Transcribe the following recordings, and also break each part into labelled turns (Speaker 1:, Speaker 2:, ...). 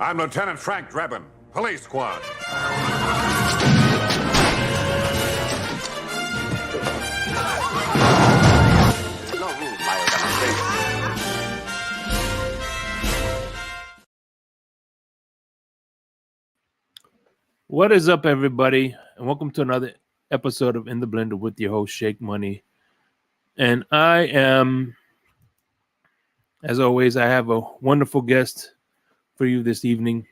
Speaker 1: I'm Lieutenant Frank Drebin, Police Squad. There's no rule higher than a state.
Speaker 2: What is up, everybody, and welcome to another episode of In the Blender with your host, Shake Money. And I am, as always, I have a wonderful guest for you this evening.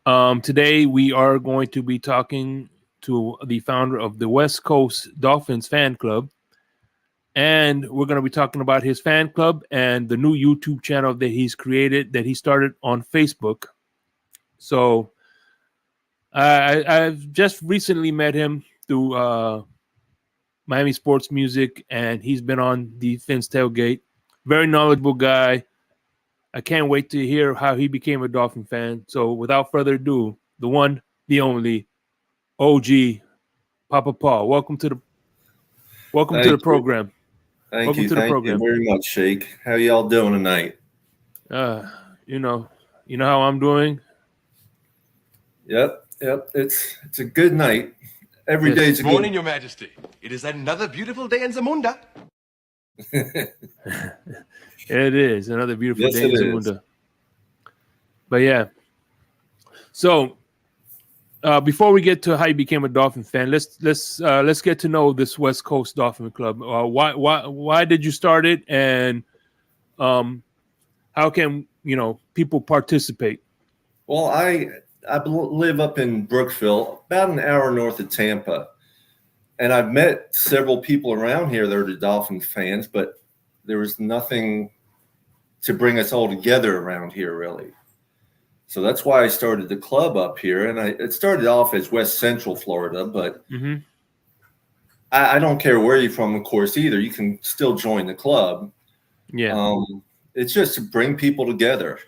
Speaker 2: Today, we are going to be talking to the founder of the West Coast Dolphins fan club. And we're going to be talking about his fan club and the new YouTube channel that he's created, that he started on Facebook. So I've just recently met him through Miami Sports Music, and he's been on the Fins Tailgate. Very knowledgeable guy. I can't wait to hear how he became a Dolphin fan. So without further ado, the one, the only, OG, Papa Paul. Welcome to the program.
Speaker 3: Thank you very much, Shake. How y'all doing tonight?
Speaker 2: You know how I'm doing.
Speaker 3: Yep. It's a good night. Every day's a good
Speaker 4: morning, Your Majesty. It is another beautiful day in Zamunda.
Speaker 2: It is another beautiful day in
Speaker 3: Zamunda.
Speaker 2: Zamunda. But yeah. So before we get to how you became a Dolphin fan, let's get to know this West Coast Dolphin Club. Why did you start it, and how can people participate?
Speaker 3: Well, I live up in Brookville, about an hour north of Tampa, and I've met several people around here that are the Dolphin fans, but there was nothing to bring us all together around here, really. So that's why I started the club up here, and it started off as West Central Florida, but I don't care where you're from, of course, either. You can still join the club.
Speaker 2: Yeah.
Speaker 3: It's just to bring people together.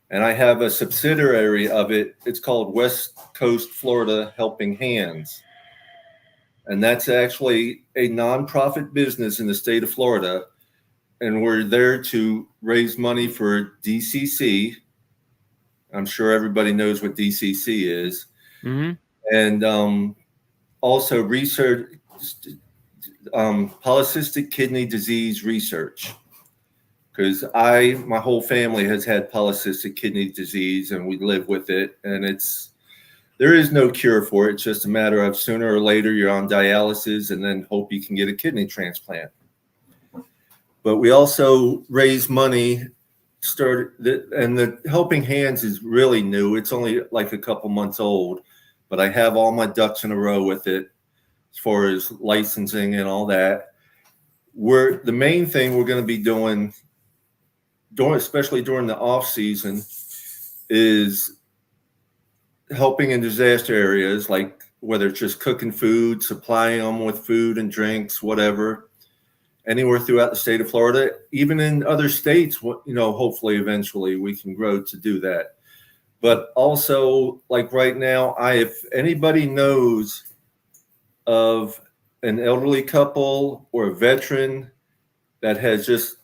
Speaker 3: And I have a subsidiary of it. It's called West Coast Florida Helping Hands. And that's actually a nonprofit business in the state of Florida. And we're there to raise money for DCC. I'm sure everybody knows what DCC is. And also research, polycystic kidney disease research. Because my whole family has had polycystic kidney disease, and we live with it. And there is no cure for it. It's just a matter of sooner or later you're on dialysis and then hope you can get a kidney transplant. But we also raise money, and the Helping Hands is really new. It's only like a couple months old, but I have all my ducks in a row with it as far as licensing and all that. The main thing we're going to be doing, especially during the off season, is helping in disaster areas, like whether it's just cooking food, supplying them with food and drinks, whatever, anywhere throughout the state of Florida, even in other states. Hopefully eventually we can grow to do that. But also, like right now, if anybody knows of an elderly couple or a veteran that has just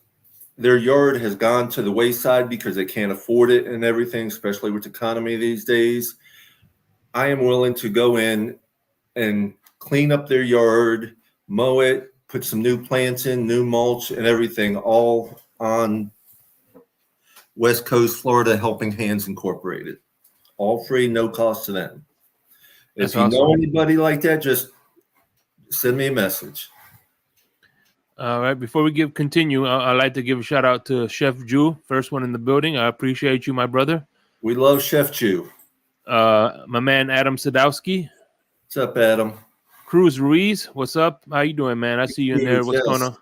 Speaker 3: their yard has gone to the wayside because they can't afford it and everything, especially with the economy these days, I am willing to go in and clean up their yard, mow it, put some new plants in, new mulch and everything, all on West Coast Florida Helping Hands Incorporated. All free, no cost to them. If you know anybody like that, just send me a message.
Speaker 2: All right. Before we continue, I'd like to give a shout out to Chef Jew, first one in the building. I appreciate you, my brother.
Speaker 3: We love Chef Jew.
Speaker 2: My man Adam Sadowski.
Speaker 3: What's up, Adam?
Speaker 2: Cruz Ruiz, what's up? How you doing, man? I see you in there. What's going on?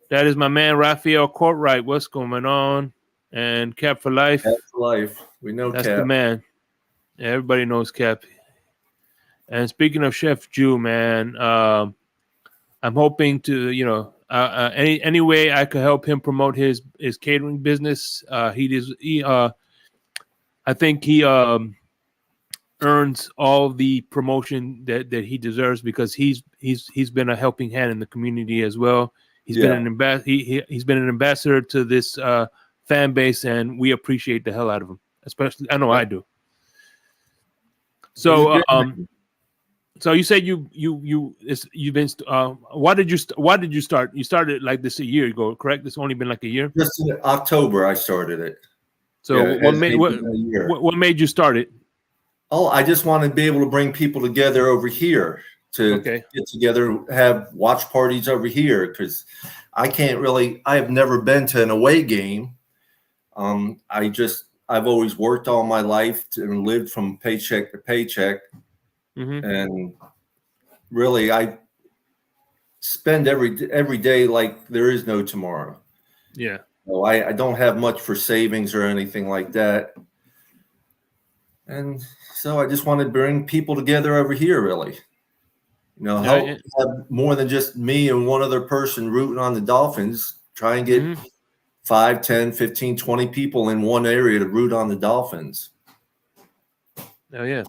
Speaker 2: That is my man Raphael Courtright. What's going on? And Cap for Life.
Speaker 3: Cap for Life. We know
Speaker 2: that's
Speaker 3: Cap.
Speaker 2: the man. Yeah, everybody knows Cap. And speaking of Chef Jew, man, I'm hoping to, any way I could help him promote his catering business. I think he earns all the promotion that he deserves, because he's been a helping hand in the community as well. He's been an he's been an ambassador to this fan base, and we appreciate the hell out of him. Especially, I know I do.
Speaker 3: He's a
Speaker 2: So,
Speaker 3: good man.
Speaker 2: so you said you've been. Why did you start? You started like this a year ago, correct? It's only been like a year.
Speaker 3: Just in October I started it.
Speaker 2: So
Speaker 3: Yeah, it
Speaker 2: what
Speaker 3: hasn't
Speaker 2: made
Speaker 3: even been a year.
Speaker 2: what made you start it?
Speaker 3: Oh, I just want to be able to bring people together over here to
Speaker 2: Okay.
Speaker 3: get together, have watch parties over here, because I have never been to an away game. I've always worked all my life and lived from paycheck to paycheck.
Speaker 2: Mm-hmm.
Speaker 3: And really, I spend every day like there is no tomorrow.
Speaker 2: Yeah.
Speaker 3: So I don't have much for savings or anything like that. And so I just want to bring people together over here, really. Help
Speaker 2: Yeah.
Speaker 3: have more than just me and one other person rooting on the Dolphins. Try and get
Speaker 2: Mhm.
Speaker 3: 5, 10, 15, 20 people in one area to root on the Dolphins.
Speaker 2: Oh yeah.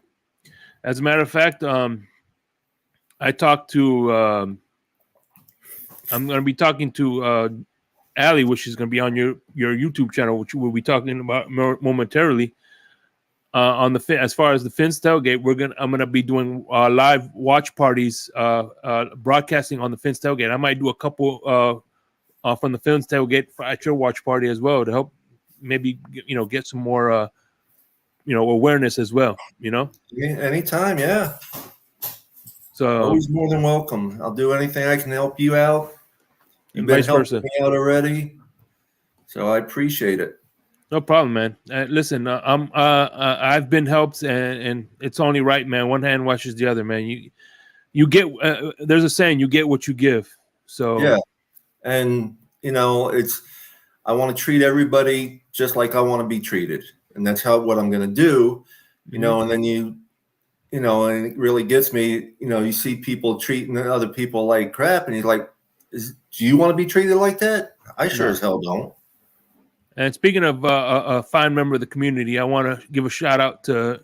Speaker 2: As a matter of fact, I talked to. I'm going to be talking to Allie, which is going to be on your YouTube channel, which we'll be talking about momentarily. On the as far as the Fins tailgate, I'm gonna be doing live watch parties, broadcasting on the Fins tailgate. I might do a couple from the Fins tailgate at your watch party as well to help maybe get some more awareness as well.
Speaker 3: Yeah, anytime, yeah.
Speaker 2: So
Speaker 3: Always more than welcome. I'll do anything I can help you out. You've
Speaker 2: and
Speaker 3: been
Speaker 2: vice
Speaker 3: helping
Speaker 2: versa.
Speaker 3: me out already, so I appreciate it.
Speaker 2: No problem, man. Listen, I've been helped, and it's only right, man. One hand washes the other, man. You get there's a saying, you get what you give. So
Speaker 3: Yeah, and I want to treat everybody just like I want to be treated, and that's what I'm going to do.
Speaker 2: Mhm.
Speaker 3: And then and it really gets me. You see people treating other people like crap, and you're like, do you want to be treated like that? I sure
Speaker 2: Nah.
Speaker 3: as hell don't.
Speaker 2: And speaking of a fine member of the community, I want to give a shout out to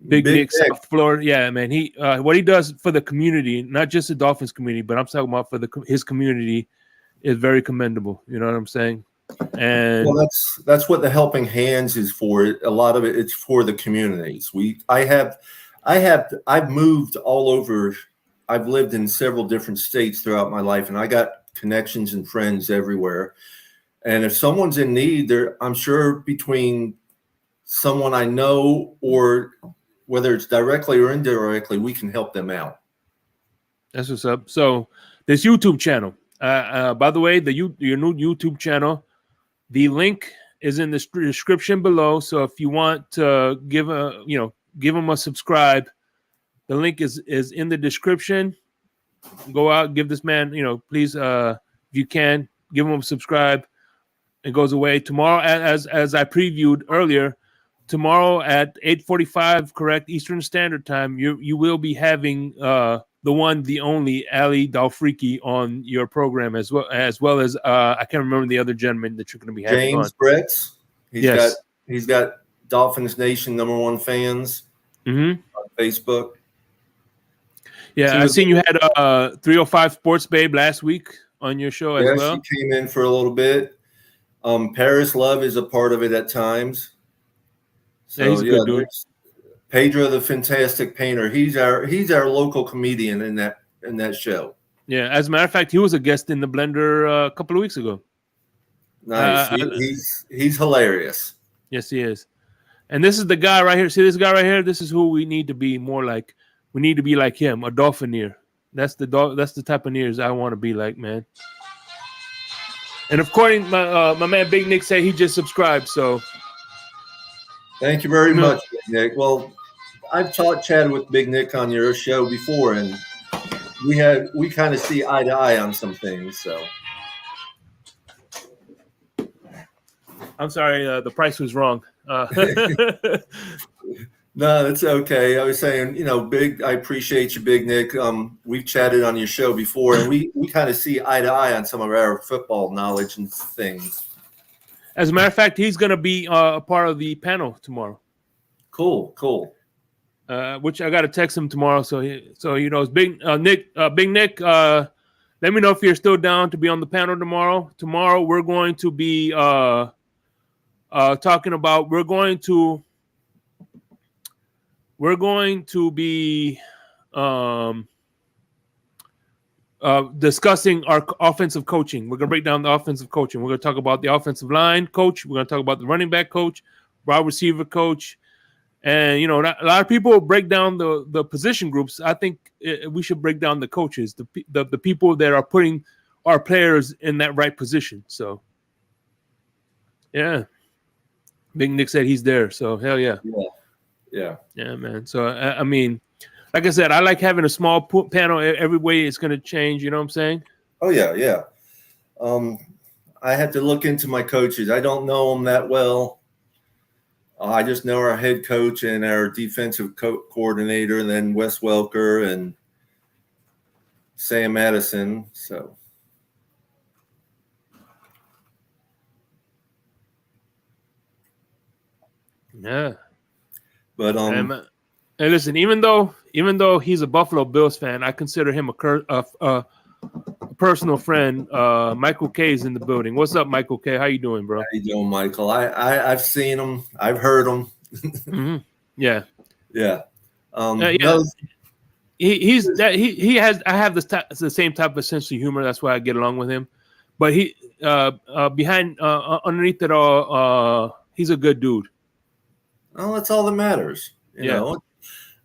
Speaker 2: Big
Speaker 3: Big
Speaker 2: Nick,
Speaker 3: Nick.
Speaker 2: South Florida. Yeah, man. He what he does for the community, not just the Dolphins community, but I'm talking about for his community, is very commendable. You know what I'm saying? And
Speaker 3: Well, that's what the Helping Hands is for. A lot of it's for the communities. I've moved all over. I've lived in several different states throughout my life, and I got connections and friends everywhere. And if someone's in need, I'm sure between someone I know or whether it's directly or indirectly, we can help them out.
Speaker 2: that's what's up. So this YouTube channel. By the way, your new YouTube channel, the link is in the description below. So if you want to give him a subscribe, the link is in the description. Go out, give this man, please, if you can, give him a subscribe. It goes away tomorrow, as I previewed earlier. Tomorrow at 8:45, correct Eastern Standard Time, you will be having the one, the only Ali Dalfriki on your program, as well as I can't remember the other gentleman that you're going to be having on.
Speaker 3: James Bretz. He's got Dolphins Nation #1 fans
Speaker 2: Mm-hmm.
Speaker 3: on Facebook.
Speaker 2: Yeah, I seen you had 305 Sports Babe last week on your show as well.
Speaker 3: She came in for a little bit. Paris Love is a part of it at times. So
Speaker 2: Yeah, he's a good dude.
Speaker 3: Pedro the Fantastic Painter. He's our local comedian in that show.
Speaker 2: Yeah, as a matter of fact, he was a guest in the Blender a couple of weeks ago.
Speaker 3: Nice. He's hilarious.
Speaker 2: Yes, he is. And this is the guy right here. See this guy right here? This is who we need to be more like. We need to be like him, a Dolphineer. That's the type of ears I want to be like, man. And according my man Big Nick said he just subscribed, so
Speaker 3: thank you very much, Big Nick. Well, I've chatted with Big Nick on your show before, and we kind of see eye to eye on some things. So
Speaker 2: I'm sorry, the price was wrong.
Speaker 3: No, it's okay. I was saying, I appreciate you, Big Nick. We've chatted on your show before, and we kind of see eye to eye on some of our football knowledge and things.
Speaker 2: As a matter of fact, he's going to be a part of the panel tomorrow.
Speaker 3: Cool.
Speaker 2: Which I got to text him tomorrow, so he knows. Big Nick. Let me know if you're still down to be on the panel tomorrow. Tomorrow we're going to be talking about we're going to be discussing our offensive coaching. We're going to break down the offensive coaching. We're going to talk about the offensive line coach. We're going to talk about the running back coach, wide receiver coach. And, a lot of people break down the position groups. I think we should break down the coaches, the people that are putting our players in that right position. So, yeah. Big Nick said he's there. So, hell yeah.
Speaker 3: Yeah,
Speaker 2: man. So, I mean, like I said, I like having a small panel. Every way it's going to change. You know what I'm saying?
Speaker 3: Oh, yeah. I have to look into my coaches. I don't know them that well. I just know our head coach and our defensive coordinator, and then Wes Welker and Sam Madison. So,
Speaker 2: yeah.
Speaker 3: But
Speaker 2: and listen, even though he's a Buffalo Bills fan, I consider him a personal friend. Michael K is in the building. What's up, Michael K? How you doing, bro?
Speaker 3: How you doing, Michael? I've seen him. I've heard him.
Speaker 2: Mm-hmm. Yeah.
Speaker 3: Yeah.
Speaker 2: Yeah.
Speaker 3: No,
Speaker 2: He has. I have the same type of sense of humor. That's why I get along with him. But he behind underneath it all, he's a good dude.
Speaker 3: well, that's all that matters. You
Speaker 2: Yeah.
Speaker 3: know,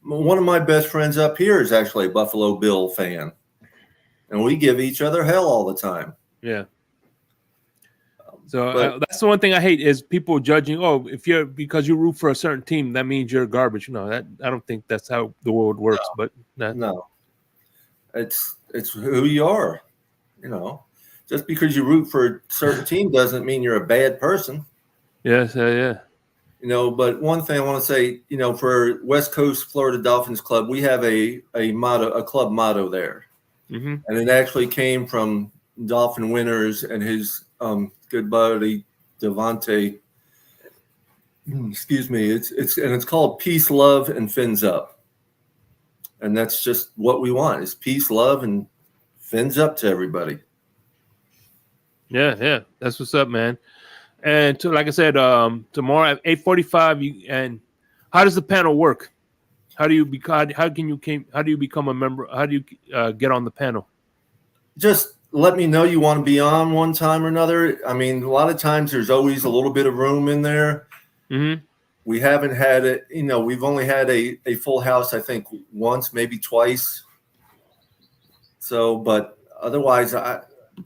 Speaker 3: one of my best friends up here is actually a Buffalo Bill fan, and we give each other hell all the time.
Speaker 2: Yeah. So that's the one thing I hate is people judging. Oh, because you root for a certain team, that means you're garbage. No, I don't think that's how the world works.
Speaker 3: No.
Speaker 2: But
Speaker 3: No, it's who you are. You know, just because you root for a certain team doesn't mean you're a bad person.
Speaker 2: yes, yeah.
Speaker 3: You know, but one thing I want to say, for West Coast Florida Dolphins Club, we have a club motto there,
Speaker 2: Mm-hmm.
Speaker 3: and it actually came from Dolphin Winters and his good buddy Devontae. Excuse me. It's called Peace, Love, and Fins Up, and that's just what we want: is peace, love, and fins up to everybody.
Speaker 2: Yeah. That's what's up, man. And like I said, tomorrow at 8:45. And how does the panel work? How do you become a member? How do you get on the panel?
Speaker 3: Just let me know you want to be on one time or another. I mean, a lot of times there's always a little bit of room in there.
Speaker 2: Mm-hmm.
Speaker 3: We haven't had it, we've only had a full house, I think, once, maybe twice. So, but otherwise,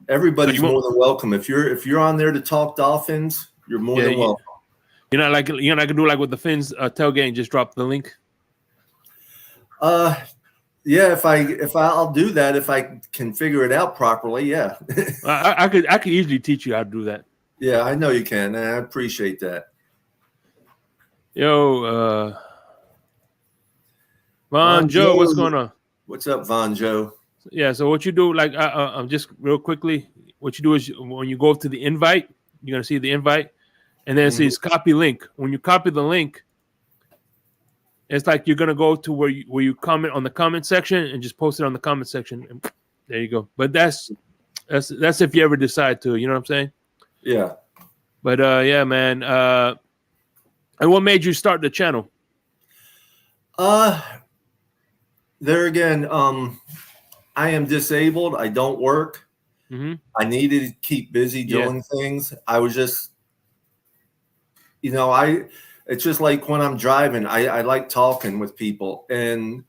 Speaker 3: everybody's more than welcome. If you're on there to talk Dolphins, you're more than welcome.
Speaker 2: You're not gonna do like with the Fins tailgate and just drop the link.
Speaker 3: Yeah, if I'll do that if I can figure it out properly. Yeah,
Speaker 2: I could easily teach you how to do that.
Speaker 3: Yeah, I know you can, and I appreciate that.
Speaker 2: Yo, Von Joe, what's going on?
Speaker 3: What's up, Von Joe?
Speaker 2: Yeah, so what you do, like, just real quickly, what you do is when you go to the invite, you're gonna see the invite, and then it says copy link. When you copy the link, it's like you're gonna go to where you comment on the comment section and just post it on the comment section, and there you go. But that's if you ever decide to, you know what I'm saying?
Speaker 3: Yeah.
Speaker 2: But yeah, man. And what made you start the channel?
Speaker 3: There again, I am disabled. I don't work.
Speaker 2: Mm-hmm.
Speaker 3: I needed to keep busy doing things. I was just, it's just like when I'm driving, I like talking with people, and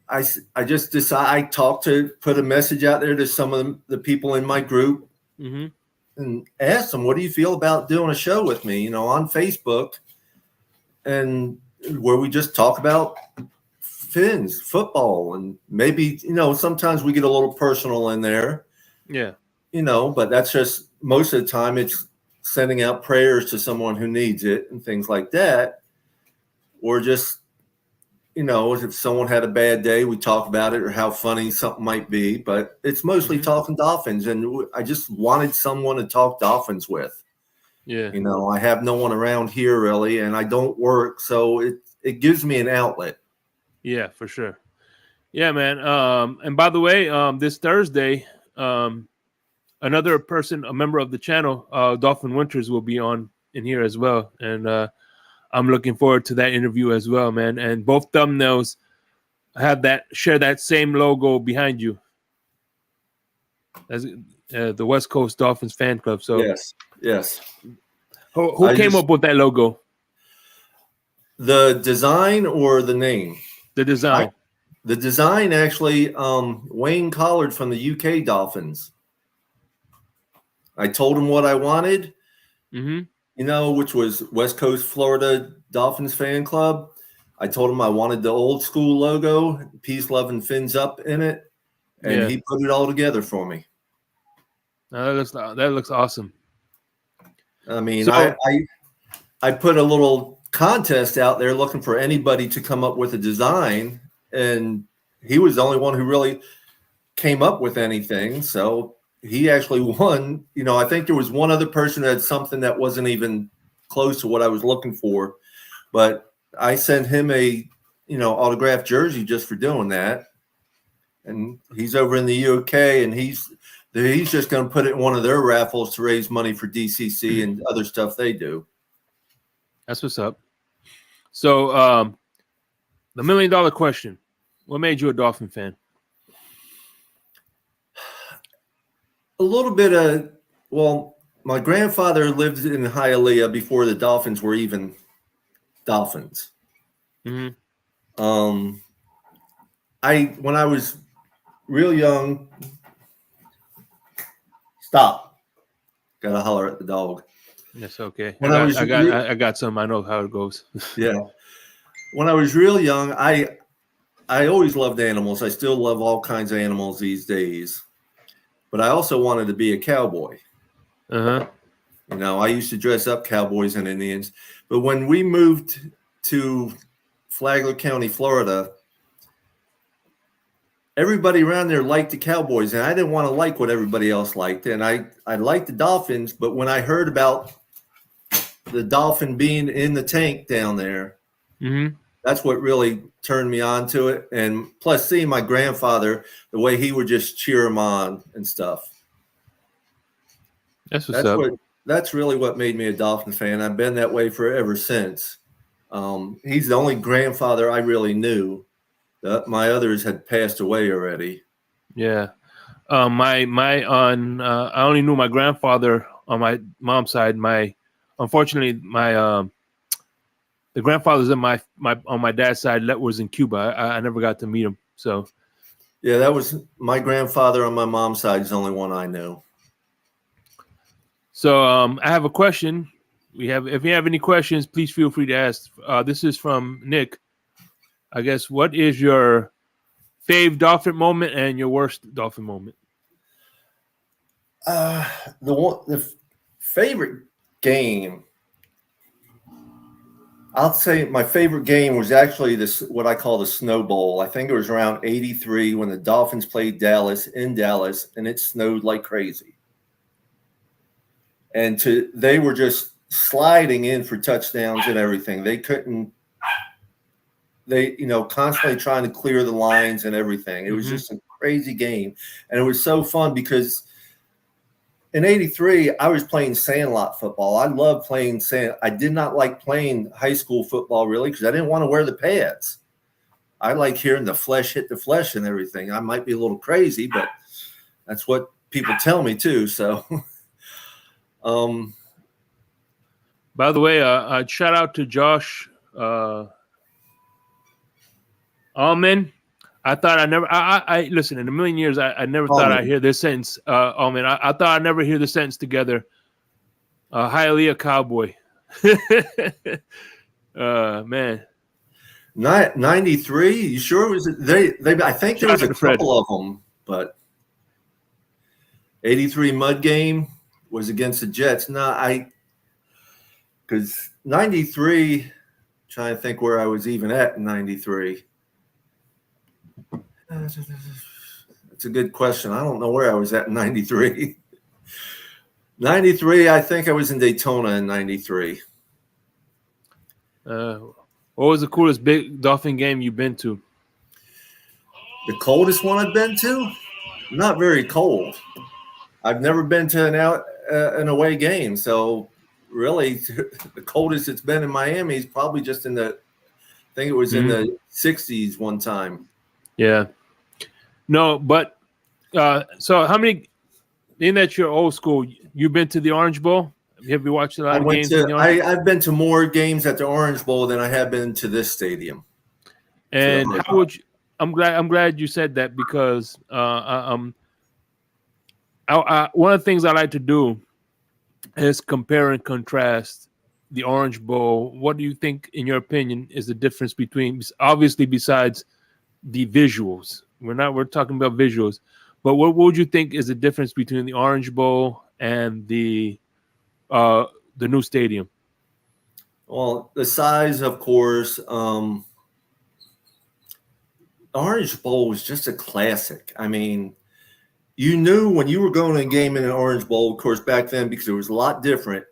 Speaker 3: I just decide put a message out there to some of the people in my group, and ask them, what do you feel about doing a show with me, on Facebook, and where we just talk about Fins, football, and maybe, sometimes we get a little personal in there.
Speaker 2: Yeah.
Speaker 3: But that's just, most of the time it's sending out prayers to someone who needs it and things like that. Or just, if someone had a bad day, we talk about it, or how funny something might be. But it's mostly talking Dolphins, and I just wanted someone to talk Dolphins with.
Speaker 2: Yeah.
Speaker 3: I have no one around here really, and I don't work, so it gives me an outlet.
Speaker 2: Yeah, for sure. Yeah, man. And by the way, this Thursday, another person, a member of the channel, Dolphin Winters, will be on in here as well, and I'm looking forward to that interview as well, man. And both thumbnails share that same logo behind you, as the West Coast Dolphins fan club. So
Speaker 3: yes.
Speaker 2: who came up with that logo?
Speaker 3: The design or the name?
Speaker 2: The design.
Speaker 3: The design, actually, Wayne Collard from the UK Dolphins. I told him what I wanted, which was West Coast Florida Dolphins fan club. I told him I wanted the old school logo, peace, love, and fins up in it, and he put it all together for me.
Speaker 2: That looks awesome.
Speaker 3: I mean, I put a little contest out there looking for anybody to come up with a design, and he was the only one who really came up with anything. So he actually won. I think there was one other person who had something that wasn't even close to what I was looking for, but I sent him a autographed jersey just for doing that. And he's over in the UK, and he's just going to put it in one of their raffles to raise money for DCC and other stuff they do.
Speaker 2: That's what's up. So the $1 million question: what made you a Dolphin fan?
Speaker 3: A little bit of, my grandfather lived in Hialeah before the Dolphins were even Dolphins.
Speaker 2: Mm-hmm.
Speaker 3: When I was real young, stop. Gotta holler at the dog.
Speaker 2: That's okay.
Speaker 3: When
Speaker 2: I got some. I know how it goes.
Speaker 3: Yeah. When I was real young, I always loved animals. I still love all kinds of animals these days. But I also wanted to be a cowboy.
Speaker 2: Uh-huh.
Speaker 3: I used to dress up cowboys and Indians. But when we moved to Flagler County, Florida, everybody around there liked the Cowboys, and I didn't want to like what everybody else liked. And I liked the Dolphins, but when I heard about the Dolphin being in the tank down there, that's what really turned me on to it. And plus, seeing my grandfather, the way he would just cheer him on and stuff. That's really what made me a Dolphin fan. I've been that way ever since. He's the only grandfather I really knew. My others had passed away already. Yeah.
Speaker 2: I only knew my grandfather on my mom's side. Unfortunately, the grandfathers on my dad's side that was in Cuba. I never got to meet him. So,
Speaker 3: yeah, that was my grandfather on my mom's side is the only one I knew.
Speaker 2: So, I have a question. If you have any questions, please feel free to ask. This is from Nick. I guess, what is your fave Dolphin moment and your worst Dolphin moment?
Speaker 3: The favorite game, I'll say my favorite game was actually what I call the Snow Bowl. I think it was around 83 when the Dolphins played Dallas, and it snowed like crazy. And they were just sliding in for touchdowns and everything. They couldn't. They, constantly trying to clear the lines and everything. It was just a crazy game. And it was so fun because in 83, I was playing sandlot football. I loved playing I did not like playing high school football really because I didn't want to wear the pads. I like hearing the flesh hit the flesh and everything. I might be a little crazy, but that's what people tell me too. So,
Speaker 2: by the way, shout out to Josh Allman. I thought I listen, in a million years, I never thought I'd hear this sentence. Allman, I thought I'd never hear the sentence together. Hialeah Cowboy. Man.
Speaker 3: 93? You sure it was they I think there was a couple of them, but 83 mud game was against the Jets. Because 93, trying to think where I was even at in 93. That's a good question. I don't know where I was at in 93. 93, I think I was in Daytona in 93.
Speaker 2: What was the coolest big Dolphin game you've been to?
Speaker 3: The coldest one I've been to? Not very cold. I've never been to an away game, so really the coldest it's been in Miami is probably just in the, I think it was in the 60s one time.
Speaker 2: Yeah. No, but so how many? In that you're old school, you've been to the Orange Bowl. Have you watched a lot of games?
Speaker 3: I've been to more games at the Orange Bowl than I have been to this stadium.
Speaker 2: And how would you? I'm glad you said that because one of the things I like to do is compare and contrast the Orange Bowl. What do you think, in your opinion, is the difference between, obviously besides the visuals? We're talking about visuals, but what would you think is the difference between the Orange Bowl and the new stadium?
Speaker 3: Well, the size, of course. Orange Bowl was just a classic. I mean, you knew when you were going to a game in an Orange Bowl, of course, back then, because it was a lot different,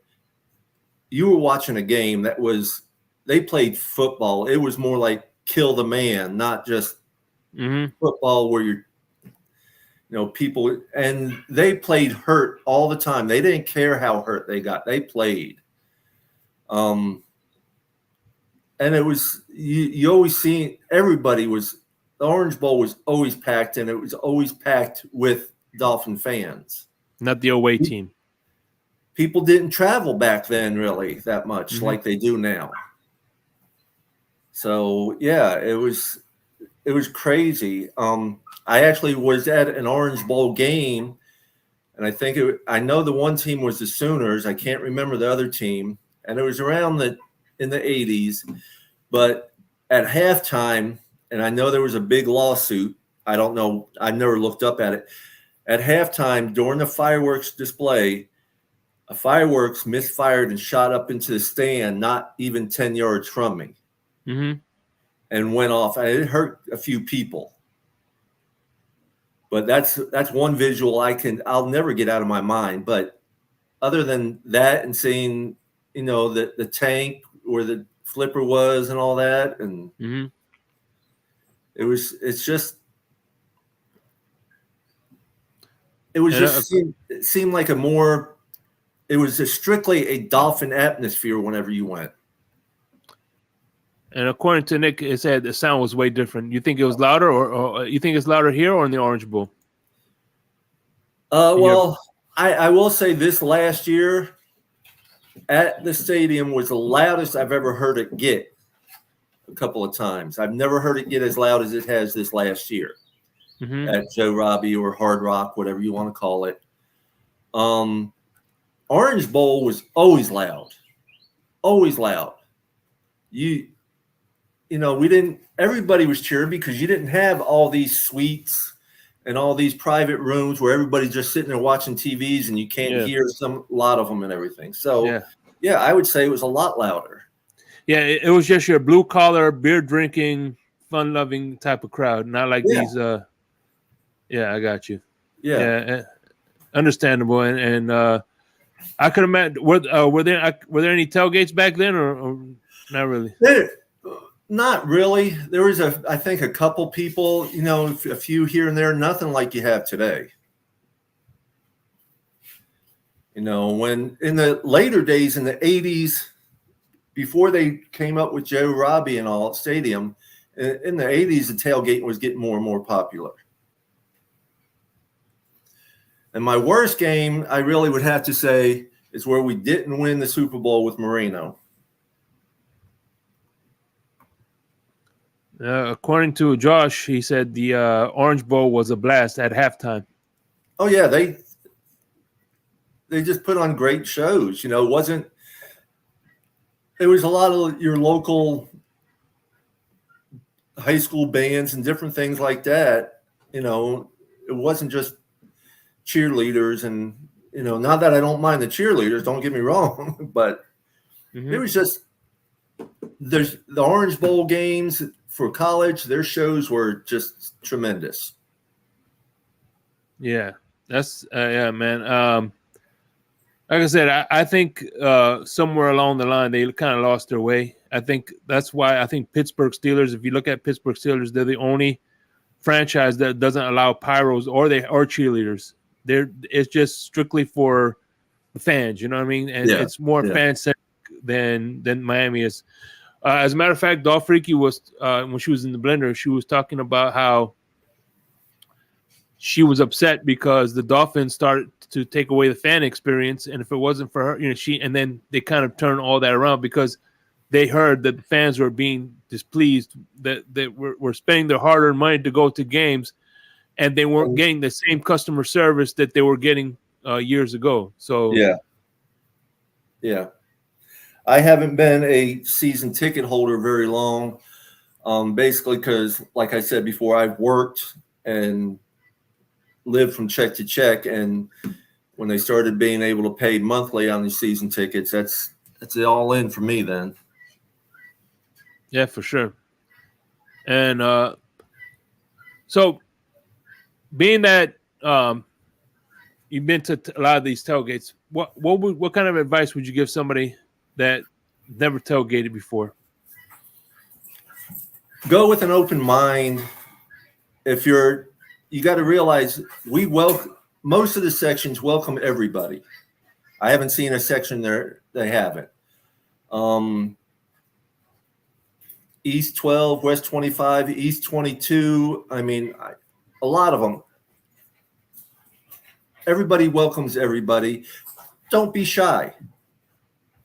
Speaker 3: you were watching a game that was, they played football. It was more like kill the man, not just football where you're, people, and they played hurt all the time. They didn't care how hurt they got. They played. And it was, you always seen, everybody was, the Orange Bowl was always packed, and it was always packed with Dolphin fans.
Speaker 2: Not the away team.
Speaker 3: People didn't travel back then really that much like they do now. So yeah, it was crazy. I actually was at an Orange Bowl game, and I know the one team was the Sooners. I can't remember the other team, and it was around in the 80s. But at halftime, and I know there was a big lawsuit. I don't know. I never looked up at it. At halftime, during the fireworks display, a fireworks misfired and shot up into the stand, not even 10 yards from me, and went off. And it hurt a few people. But that's one visual I'll never get out of my mind. But other than that, and seeing, the tank where the flipper was and all that, and it seemed like it was strictly a Dolphin atmosphere whenever you went.
Speaker 2: And according to Nick, it said the sound was way different. You think it was louder, or you think it's louder here or in the Orange Bowl?
Speaker 3: Well, I will say this last year at the stadium was the loudest I've ever heard it get a couple of times. I've never heard it get as loud as it has this last year at Joe Robbie or Hard Rock, whatever you want to call it. Orange Bowl was always loud. Always loud. Everybody was cheering because you didn't have all these suites and all these private rooms where everybody's just sitting there watching TVs and you can't hear a lot of them and everything. So, yeah, I would say it was a lot louder.
Speaker 2: Yeah, it was just your blue collar, beer drinking, fun loving type of crowd, not like these. I got you. Yeah, understandable. And I could imagine. Were there any tailgates back then, or not really?
Speaker 3: Not really. There was I think a couple people, a few here and there, nothing like you have today. When in the later days in the 80s, before they came up with Joe Robbie and all stadium, in the 80s, the tailgate was getting more and more popular. And my worst game, I really would have to say, is where we didn't win the Super Bowl with Marino.
Speaker 2: According to Josh, he said the Orange Bowl was a blast at halftime.
Speaker 3: Oh yeah, they just put on great shows. It was a lot of your local high school bands and different things like that. It wasn't just cheerleaders, and not that I don't mind the cheerleaders, don't get me wrong, but it was just there's the Orange Bowl games for college, their shows were just tremendous.
Speaker 2: Yeah, that's man. Like I said, I think somewhere along the line they kind of lost their way. I think that's why I think Pittsburgh Steelers. If you look at Pittsburgh Steelers, they're the only franchise that doesn't allow pyros or cheerleaders. It's just strictly for the fans. You know what I mean? And
Speaker 3: Yeah,
Speaker 2: it's more
Speaker 3: yeah.
Speaker 2: fan centric than Miami is. As a matter of fact, Dolph Freaky was when she was in the blender, she was talking about how she was upset because the Dolphins started to take away the fan experience, and if it wasn't for her, and then they kind of turned all that around because they heard that the fans were being displeased that were spending their hard-earned money to go to games, and they weren't getting the same customer service that they were getting years ago. So
Speaker 3: yeah. I haven't been a season ticket holder very long, basically because, like I said before, I've worked and lived from check to check, and when they started being able to pay monthly on these season tickets, that's all in for me then.
Speaker 2: Yeah, for sure. And so being that you've been to a lot of these tailgates, what kind of advice would you give somebody that never tailgated before?
Speaker 3: Go with an open mind. If you got to realize most of the sections welcome everybody. I haven't seen a section there they haven't. East 12, West 25, East 22. I mean, a lot of them. Everybody welcomes everybody. Don't be shy.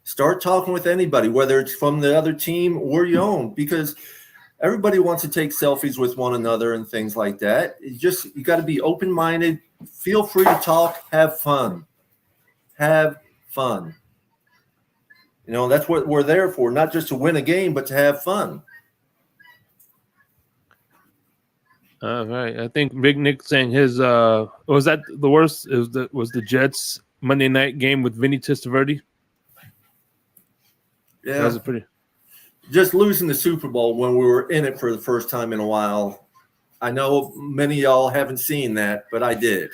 Speaker 3: Start talking with anybody, whether it's from the other team or your own, because everybody wants to take selfies with one another and things like that. You got to be open-minded. Feel free to talk. Have fun. Have fun. That's what we're there for, not just to win a game, but to have fun.
Speaker 2: All right. I think Big Nick saying his was that the worst? It was the Jets Monday night game with Vinny Testaverde.
Speaker 3: Yeah.
Speaker 2: That was pretty.
Speaker 3: Just losing the Super Bowl when we were in it for the first time in a while. I know many of y'all haven't seen that, but I did.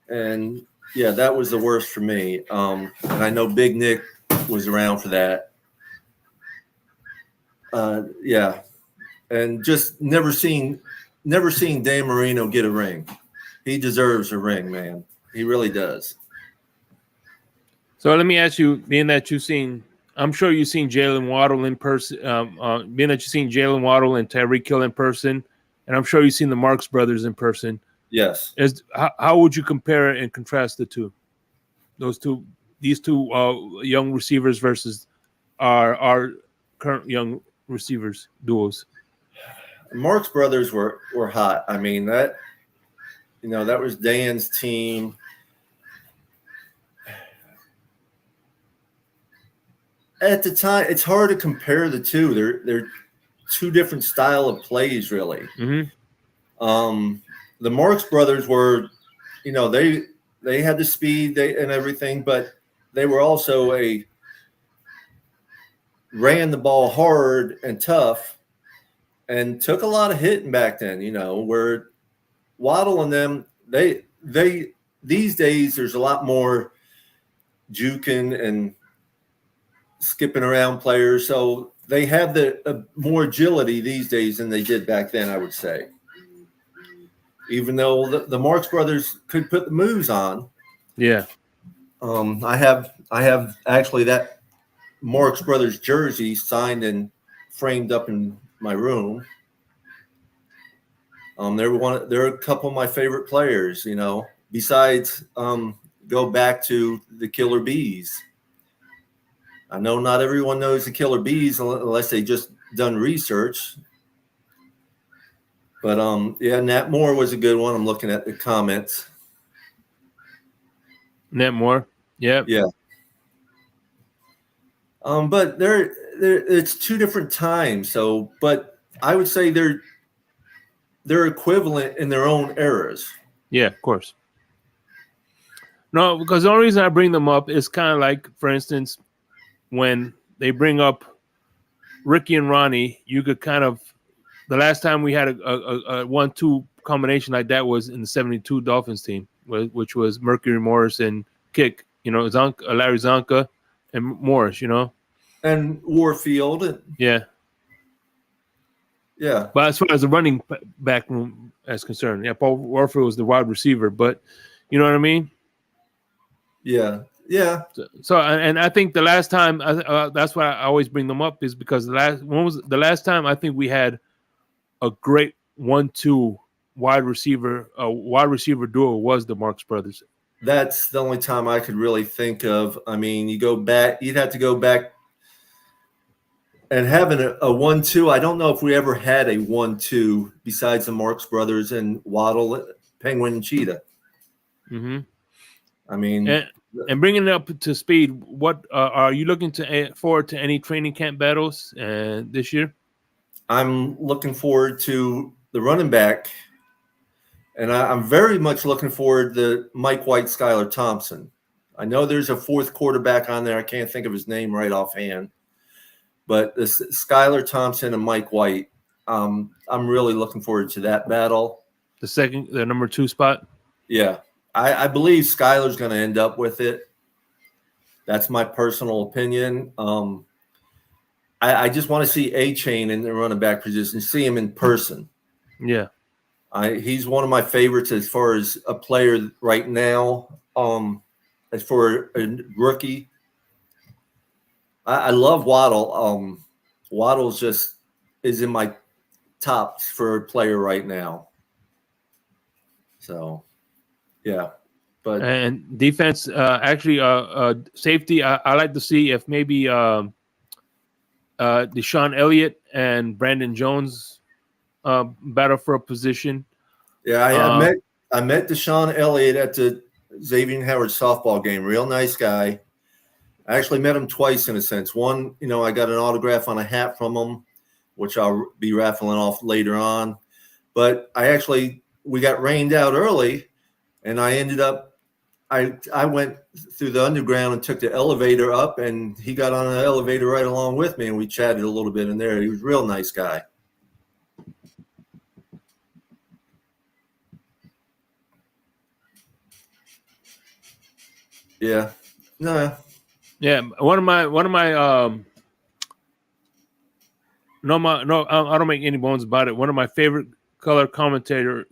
Speaker 3: And yeah, that was the worst for me. And I know Big Nick was around for that. Yeah. And just never seeing Dan Marino get a ring. He deserves a ring, man. He really does.
Speaker 2: So let me ask you, being that I'm sure you've seen Jalen Waddle in person, being that you've seen Jalen Waddle and Tyreek Hill in person, and I'm sure you've seen the Marks brothers in person.
Speaker 3: Yes.
Speaker 2: How would you compare and contrast the two? These two young receivers versus our current young receivers duos.
Speaker 3: Marks brothers were hot. I mean, that was Dan's team. At the time, it's hard to compare the two. They're two different style of plays, really.
Speaker 2: Mm-hmm.
Speaker 3: The Marks brothers were, they had the speed and everything, but they were also ran the ball hard and tough, and took a lot of hitting back then. Where Waddle and them, they these days there's a lot more juking and skipping around players, so they have more agility these days than they did back then, I would say. Even though the Marks brothers could put the moves on.
Speaker 2: Yeah.
Speaker 3: I have actually that Marks brothers jersey signed and framed up in my room. They're a couple of my favorite players, besides go back to the Killer Bees. I know not everyone knows the Killer Bees unless they just done research. But yeah, Nat Moore was a good one. I'm looking at the comments.
Speaker 2: Nat Moore, yeah.
Speaker 3: But it's two different times. So, but I would say they're equivalent in their own eras.
Speaker 2: Yeah, of course. No, because the only reason I bring them up is kind of like, for instance, when they bring up Ricky and Ronnie, you could kind of, the last time we had a 1-2 combination like that was in the 72 Dolphins team, which was Mercury Morris and Kick, Larry Zonka and Morris,
Speaker 3: And Warfield.
Speaker 2: Yeah.
Speaker 3: Yeah.
Speaker 2: But as far as the running back room is concerned, yeah, Paul Warfield was the wide receiver, but you know what I mean?
Speaker 3: Yeah. Yeah.
Speaker 2: So and I think the last time that's why I always bring them up is because when was the last time I think we had a great 1-2 wide receiver duo was the Marx Brothers.
Speaker 3: That's the only time I could really think of. I mean, you'd have to go back and having a 1-2. I don't know if we ever had a 1-2 besides the Marx Brothers and Waddle, Penguin, and Cheetah.
Speaker 2: Mm-hmm.
Speaker 3: I mean,
Speaker 2: and bringing it up to speed, what are you looking forward to any training camp battles this year?
Speaker 3: I'm looking forward to the running back, and I'm very much looking forward to Mike White, Skylar Thompson. I know there's a fourth quarterback on there. I can't think of his name right offhand, but this Skylar Thompson and Mike White, I'm really looking forward to that battle.
Speaker 2: The number 2 spot?
Speaker 3: Yeah. I believe Skylar's going to end up with it. That's my personal opinion. I just want to see A-Chain in the running back position, see him in person.
Speaker 2: Yeah.
Speaker 3: He's one of my favorites as far as a player right now. As for a rookie, I love Waddle. Waddle's just is in my tops for a player right now. So, yeah. But
Speaker 2: and defense, safety. I like to see if maybe Deshaun Elliott and Brandon Jones battle for a position.
Speaker 3: Yeah, I met Deshaun Elliott at the Xavier Howard softball game. Real nice guy. I actually met him twice in a sense. One, I got an autograph on a hat from him, which I'll be raffling off later on. But we got rained out early, and I ended up I went through the underground and took the elevator up, and he got on the elevator right along with me, and we chatted a little bit in there. He was a real nice guy. Yeah. No.
Speaker 2: Yeah. One of my I don't make any bones about it. One of my favorite color commentators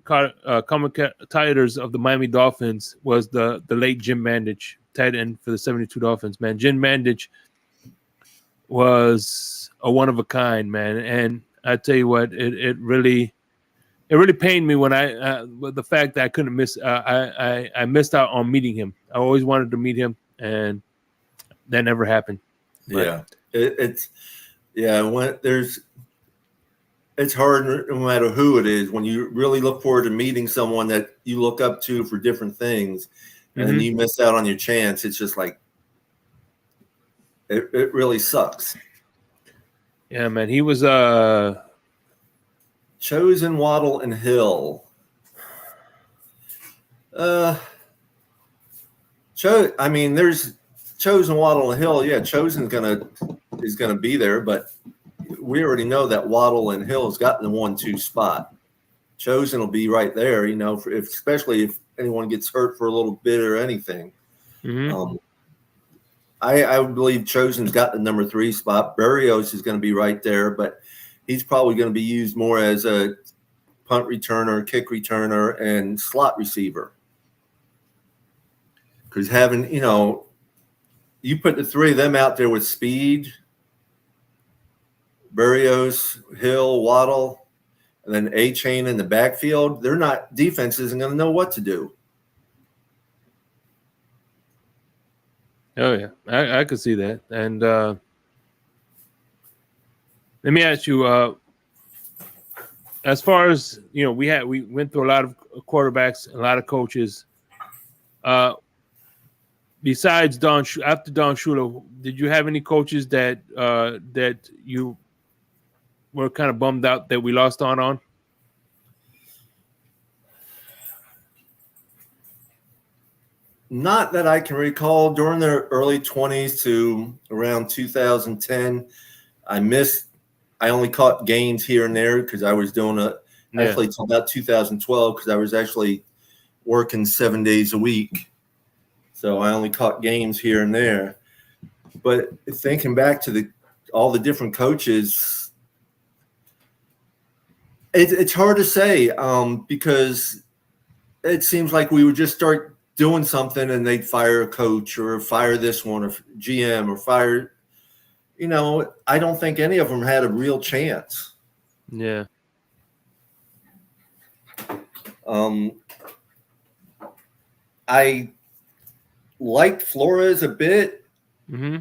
Speaker 2: of the Miami Dolphins was the late Jim Mandich, tight end for the 72 Dolphins, man. Jim Mandich was a one of a kind, man. And I tell you what, it really pained me when the fact that I couldn't I missed out on meeting him. I always wanted to meet him, and that never happened. But,
Speaker 3: it's hard no matter who it is when you really look forward to meeting someone that you look up to for different things, and then you miss out on your chance. It's just like it really sucks.
Speaker 2: Yeah, man. He was
Speaker 3: Chosen, Waddle, and Hill. There's Chosen, Waddle, and Hill. Yeah, Chosen is gonna be there, but we already know that Waddle and Hill has gotten the 1-2 spot. Chosen will be right there, especially if anyone gets hurt for a little bit or anything.
Speaker 2: Mm-hmm.
Speaker 3: I would believe Chosen's got the number 3 spot. Berrios is going to be right there, but he's probably going to be used more as a punt returner, kick returner, and slot receiver. Because having, you put the 3 of them out there with speed, Berrios, Hill, Waddle, and then A-Chain in the backfield, defense isn't going to know what to do.
Speaker 2: Oh yeah, I could see that. And let me ask you, as far as we went through a lot of quarterbacks, a lot of coaches. Besides after Don Shula, did you have any coaches that you were kind of bummed out that we lost on?
Speaker 3: Not that I can recall. During the early 20s to around 2010, I only caught games here and there because I was doing actually until about 2012 because I was actually working 7 days a week. So I only caught games here and there. But thinking back to all the different coaches, it's hard to say because it seems like we would just start doing something and they'd fire a coach or fire this one or GM or fire, I don't think any of them had a real chance.
Speaker 2: Yeah.
Speaker 3: I liked Flores a bit,
Speaker 2: Mm-hmm.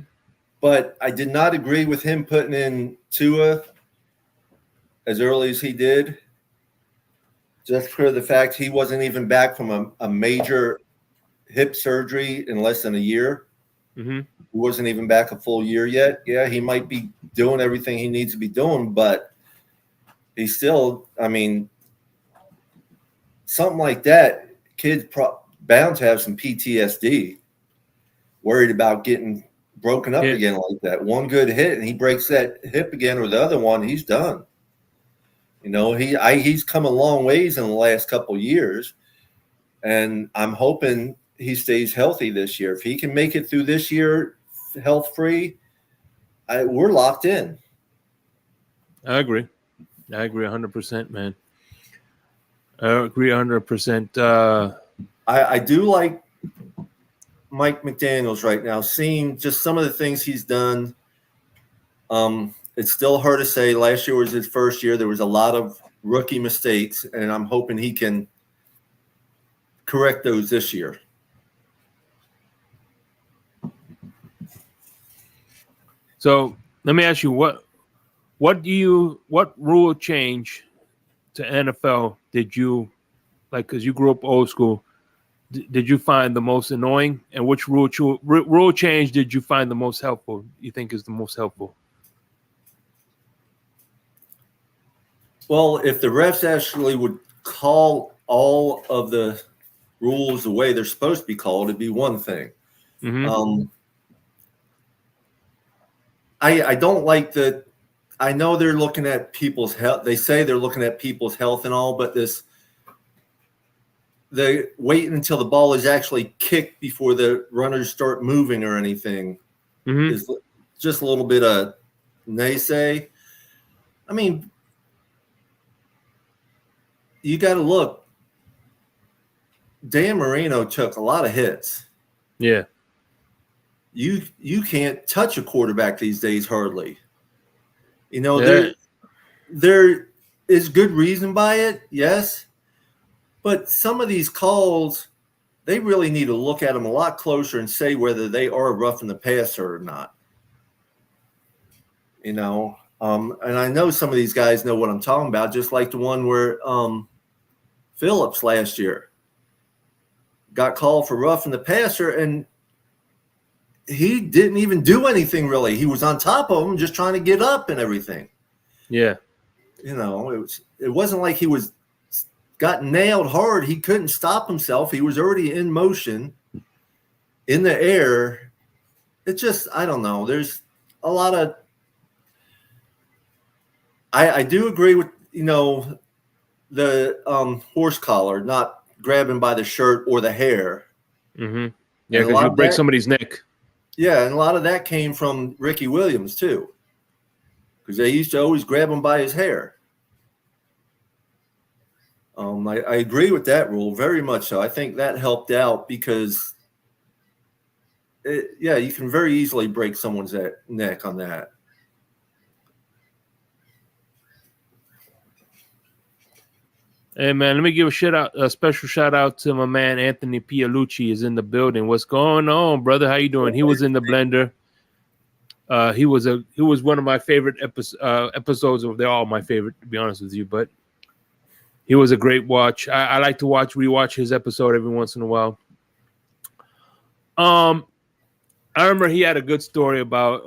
Speaker 3: but I did not agree with him putting in Tua as early as he did. Just for the fact he wasn't even back from a major hip surgery in less than a year.
Speaker 2: Mm-hmm.
Speaker 3: He wasn't even back a full year yet. Yeah, he might be doing everything he needs to be doing, but he's still, something like that, kids bound to have some PTSD, worried about getting broken up again like that. One good hit and he breaks that hip again, or the other one, he's done. He's come a long ways in the last couple of years, and I'm hoping he stays healthy this year. If he can make it through this year health-free, we're locked in.
Speaker 2: I agree 100%, man. I agree 100%.
Speaker 3: I do like Mike McDaniels right now, seeing just some of the things he's done. It's still hard to say. Last year was his first year. There was a lot of rookie mistakes, and I'm hoping he can correct those this year.
Speaker 2: So let me ask you, what rule change to NFL did you like? Because you grew up old school, did you find the most annoying, and which rule change did you find the most helpful? You think is the most helpful?
Speaker 3: Well, if the refs actually would call all of the rules the way they're supposed to be called, it'd be one thing.
Speaker 2: Mm-hmm.
Speaker 3: I don't like that. I know they're looking at people's health. They say they're looking at people's health and all, but they wait until the ball is actually kicked before the runners start moving or anything.
Speaker 2: Mm-hmm.
Speaker 3: Is just a little bit of naysay. You got to look. Dan Marino took a lot of hits.
Speaker 2: Yeah.
Speaker 3: You can't touch a quarterback these days hardly.
Speaker 2: Yeah.
Speaker 3: There is good reason by it, yes. But some of these calls, they really need to look at them a lot closer and say whether they are roughing the passer or not. And I know some of these guys know what I'm talking about, just like the one where Phillips last year got called for roughing the passer, and he didn't even do anything really. He was on top of him, just trying to get up and everything.
Speaker 2: Yeah.
Speaker 3: It wasn't like he got nailed hard. He couldn't stop himself. He was already in motion in the air. It's just, I don't know. There's a lot of, I do agree with, the horse collar, not grabbing by the shirt or the hair.
Speaker 2: Mm-hmm. Yeah, because you break somebody's neck.
Speaker 3: Yeah, and a lot of that came from Ricky Williams too, because they used to always grab him by his hair. I agree with that rule very much so. I think that helped out because, you can very easily break someone's neck on that.
Speaker 2: Hey man, let me give a special shout out to my man Anthony Pialucci is in the building. What's going on, brother? How you doing? He was in the blender. He was one of my favorite episodes of. They're all my favorite, to be honest with you. But he was a great watch. I like to rewatch his episode every once in a while. I remember he had a good story about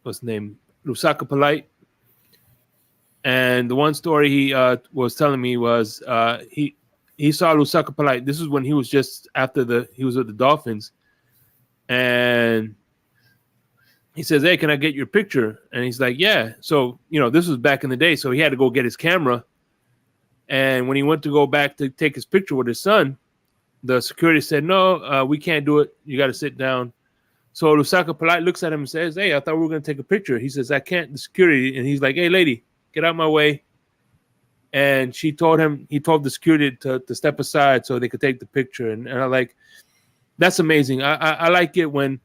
Speaker 2: what's his name, Lusaka Polite. And the one story he was telling me was he saw Lusaka Polite. This is when he was just he was with the Dolphins, and he says, "Hey, can I get your picture?" And he's like, "Yeah." So this was back in the day, so he had to go get his camera. And when he went to go back to take his picture with his son, the security said, "No, we can't do it. You got to sit down." So Lusaka Polite looks at him and says, "Hey, I thought we were going to take a picture." He says, "I can't." The security, and he's like, "Hey, lady, get out of my way." and he told the security to step aside so they could take the picture. And I like, that's amazing. I like it when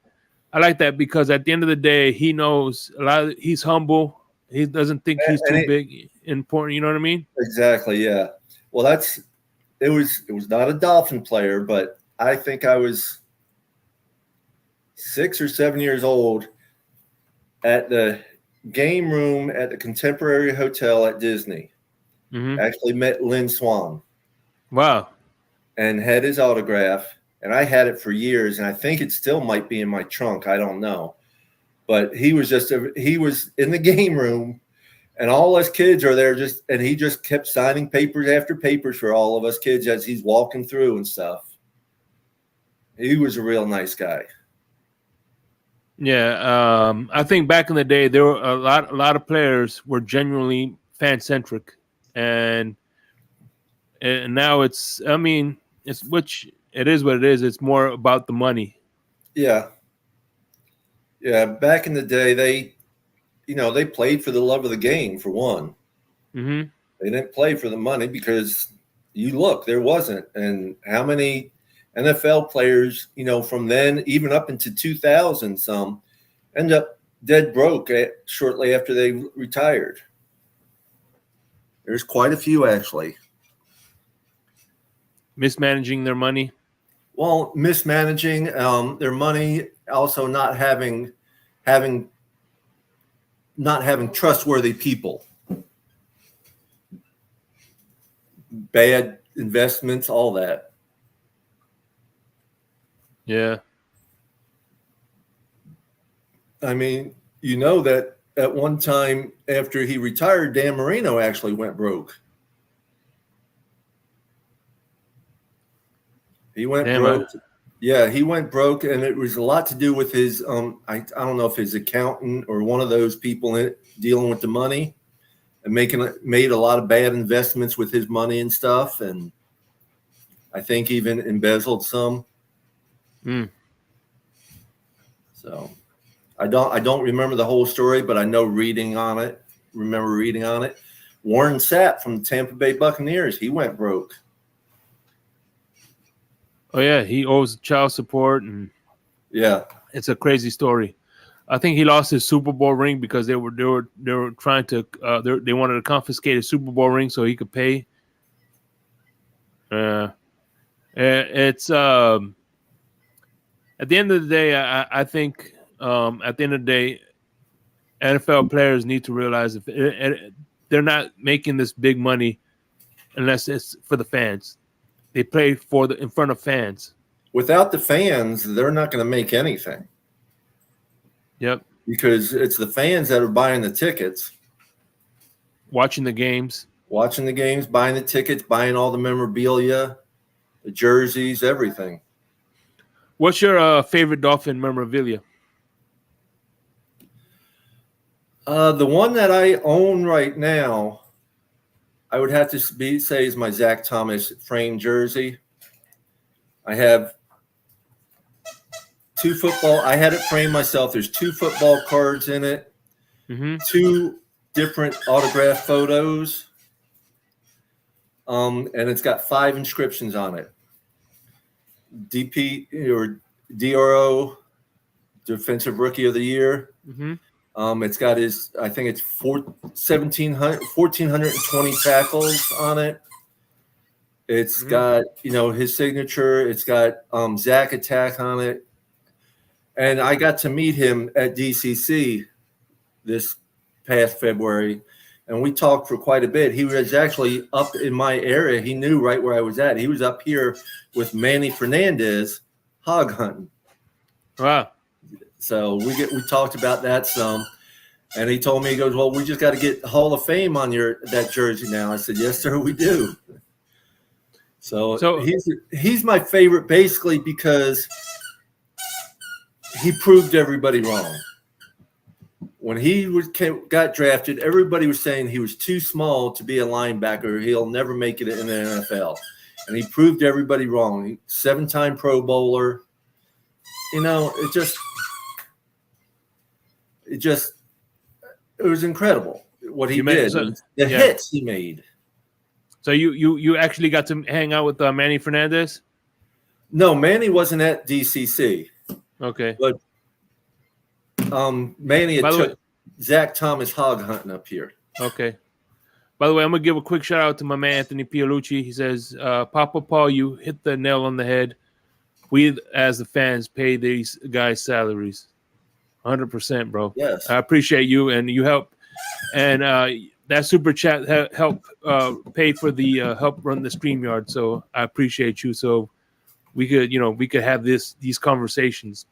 Speaker 2: I like that, because at the end of the day, he knows he's humble. He doesn't think he's too big, important. You know what I mean?
Speaker 3: Exactly. Yeah. Well, it was not a Dolphin player, but I think I was 6 or 7 years old at the game room at the Contemporary Hotel at Disney.
Speaker 2: Mm-hmm.
Speaker 3: Actually met Lynn Swan.
Speaker 2: Wow.
Speaker 3: And had his autograph. And I had it for years, and I think it still might be in my trunk. I don't know. But he was he was in the game room, and all us kids are there and he just kept signing papers after papers for all of us kids as he's walking through and stuff. He was a real nice guy.
Speaker 2: Yeah, I think back in the day, there were a lot of players were genuinely fan centric, and now it's which it is what it is. It's more about the money.
Speaker 3: Yeah. Yeah. Back in the day, they played for the love of the game, for one.
Speaker 2: Mm-hmm.
Speaker 3: They didn't play for the money because there wasn't. And how many NFL players, from then even up into 2000, some end up dead broke shortly after they retired. There's quite a few, actually.
Speaker 2: Mismanaging their money.
Speaker 3: Well, mismanaging their money, also not having trustworthy people, bad investments, all that.
Speaker 2: Yeah.
Speaker 3: I mean, that at one time after he retired, Dan Marino actually went broke. He went broke. Yeah, he went broke, and it was a lot to do with his I don't know if his accountant or one of those people dealing with the money and made a lot of bad investments with his money and stuff, and I think even embezzled some. So I don't remember the whole story, but I know remember reading on it. Warren Sapp from the Tampa Bay Buccaneers, he went broke.
Speaker 2: Oh yeah, he owes child support, and
Speaker 3: yeah,
Speaker 2: it's a crazy story. I think he lost his Super Bowl ring because they were trying to they wanted to confiscate his Super Bowl ring so he could pay. It's at the end of the day, I think at the end of the day, NFL players need to realize if they're not making this big money unless it's for the fans. They play in front of fans.
Speaker 3: Without the fans, they're not going to make anything.
Speaker 2: Yep.
Speaker 3: Because it's the fans that are buying the tickets.
Speaker 2: Watching the games,
Speaker 3: buying the tickets, buying all the memorabilia, the jerseys, everything.
Speaker 2: What's your favorite Dolphin memorabilia?
Speaker 3: The one that I own right now, I would have to say is my Zach Thomas framed jersey. I have I had it framed myself. There's 2 football cards in it, 2 different autograph photos, and it's got 5 inscriptions on it. DP or DRO, Defensive Rookie of the Year. It's got I think it's 1,420 tackles on it. It's got, his signature. It's got Zach Attack on it. And I got to meet him at DCC this past February, and we talked for quite a bit. He was actually up in my area. He knew right where I was at. He was up here with Manny Fernandez hog hunting.
Speaker 2: Wow.
Speaker 3: So we talked about that some, and he told me, he goes, well, we just got to get Hall of Fame on that jersey now. I said, yes, sir, we do. So he's my favorite basically because he proved everybody wrong. When he got drafted, everybody was saying he was too small to be a linebacker. He'll never make it in the NFL. And he proved everybody wrong. 7-time Pro Bowler. It was incredible what he did. The hits he made.
Speaker 2: So you actually got to hang out with Manny Fernandez?
Speaker 3: No, Manny wasn't at DCC,
Speaker 2: Okay.
Speaker 3: but Manny
Speaker 2: By
Speaker 3: had
Speaker 2: the way,
Speaker 3: took Zach Thomas hog hunting up here.
Speaker 2: okay. By the way, I'm gonna give a quick shout out to my man Anthony Piolucci. He says, "Papa Paul, you hit the nail on the head. We, as the fans, pay these guys' salaries. 100%, bro.
Speaker 3: Yes.
Speaker 2: I appreciate you, and you help. And that super chat help pay for the help run the StreamYard. So I appreciate you. So we could have these conversations.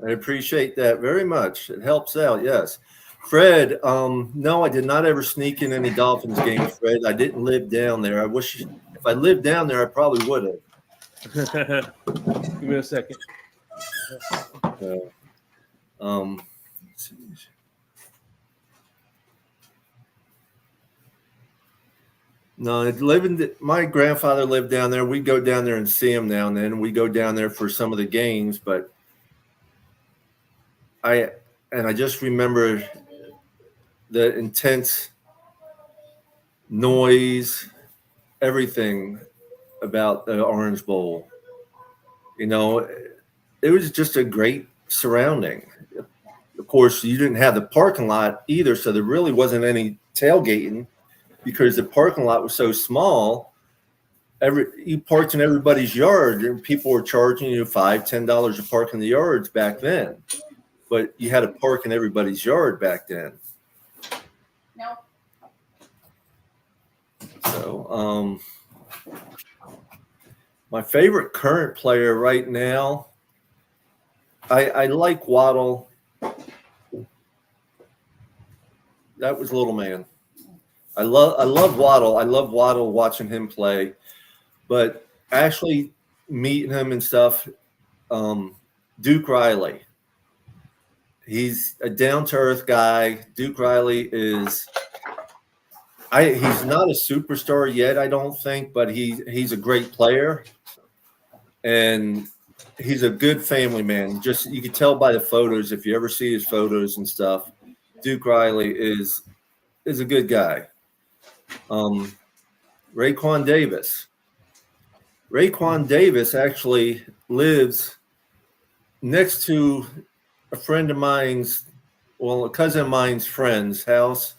Speaker 3: I appreciate that very much. It helps out. Yes. Fred, no, I did not ever sneak in any Dolphins games, Fred. I didn't live down there. I wish if I lived down there, I probably would have.
Speaker 2: Give me a second.
Speaker 3: No, my grandfather lived down there. We'd go down there and see him now and then. We go down there for some of the games, but I just remember the intense noise, everything about the Orange Bowl. You know, it was just a great surrounding. Of course, you didn't have the parking lot either, so there really wasn't any tailgating because the parking lot was so small. You parked in everybody's yard, and people were charging you $5-10 to park in the yards back then. But you had to park in everybody's yard back then.
Speaker 5: No.
Speaker 3: So, my favorite current player right now, I like Waddle. That was little man. I love Waddle. I love Waddle watching him play, but actually meeting him and stuff. Duke Riley. He's a down-to-earth guy. Duke Riley is. He's not a superstar yet, I don't think, but he's a great player, and he's a good family man. Just you can tell by the photos if you ever see his photos and stuff. Duke Riley is a good guy. Raekwon Davis. Raekwon Davis actually lives next to a friend of mine's, a cousin of mine's friend's house,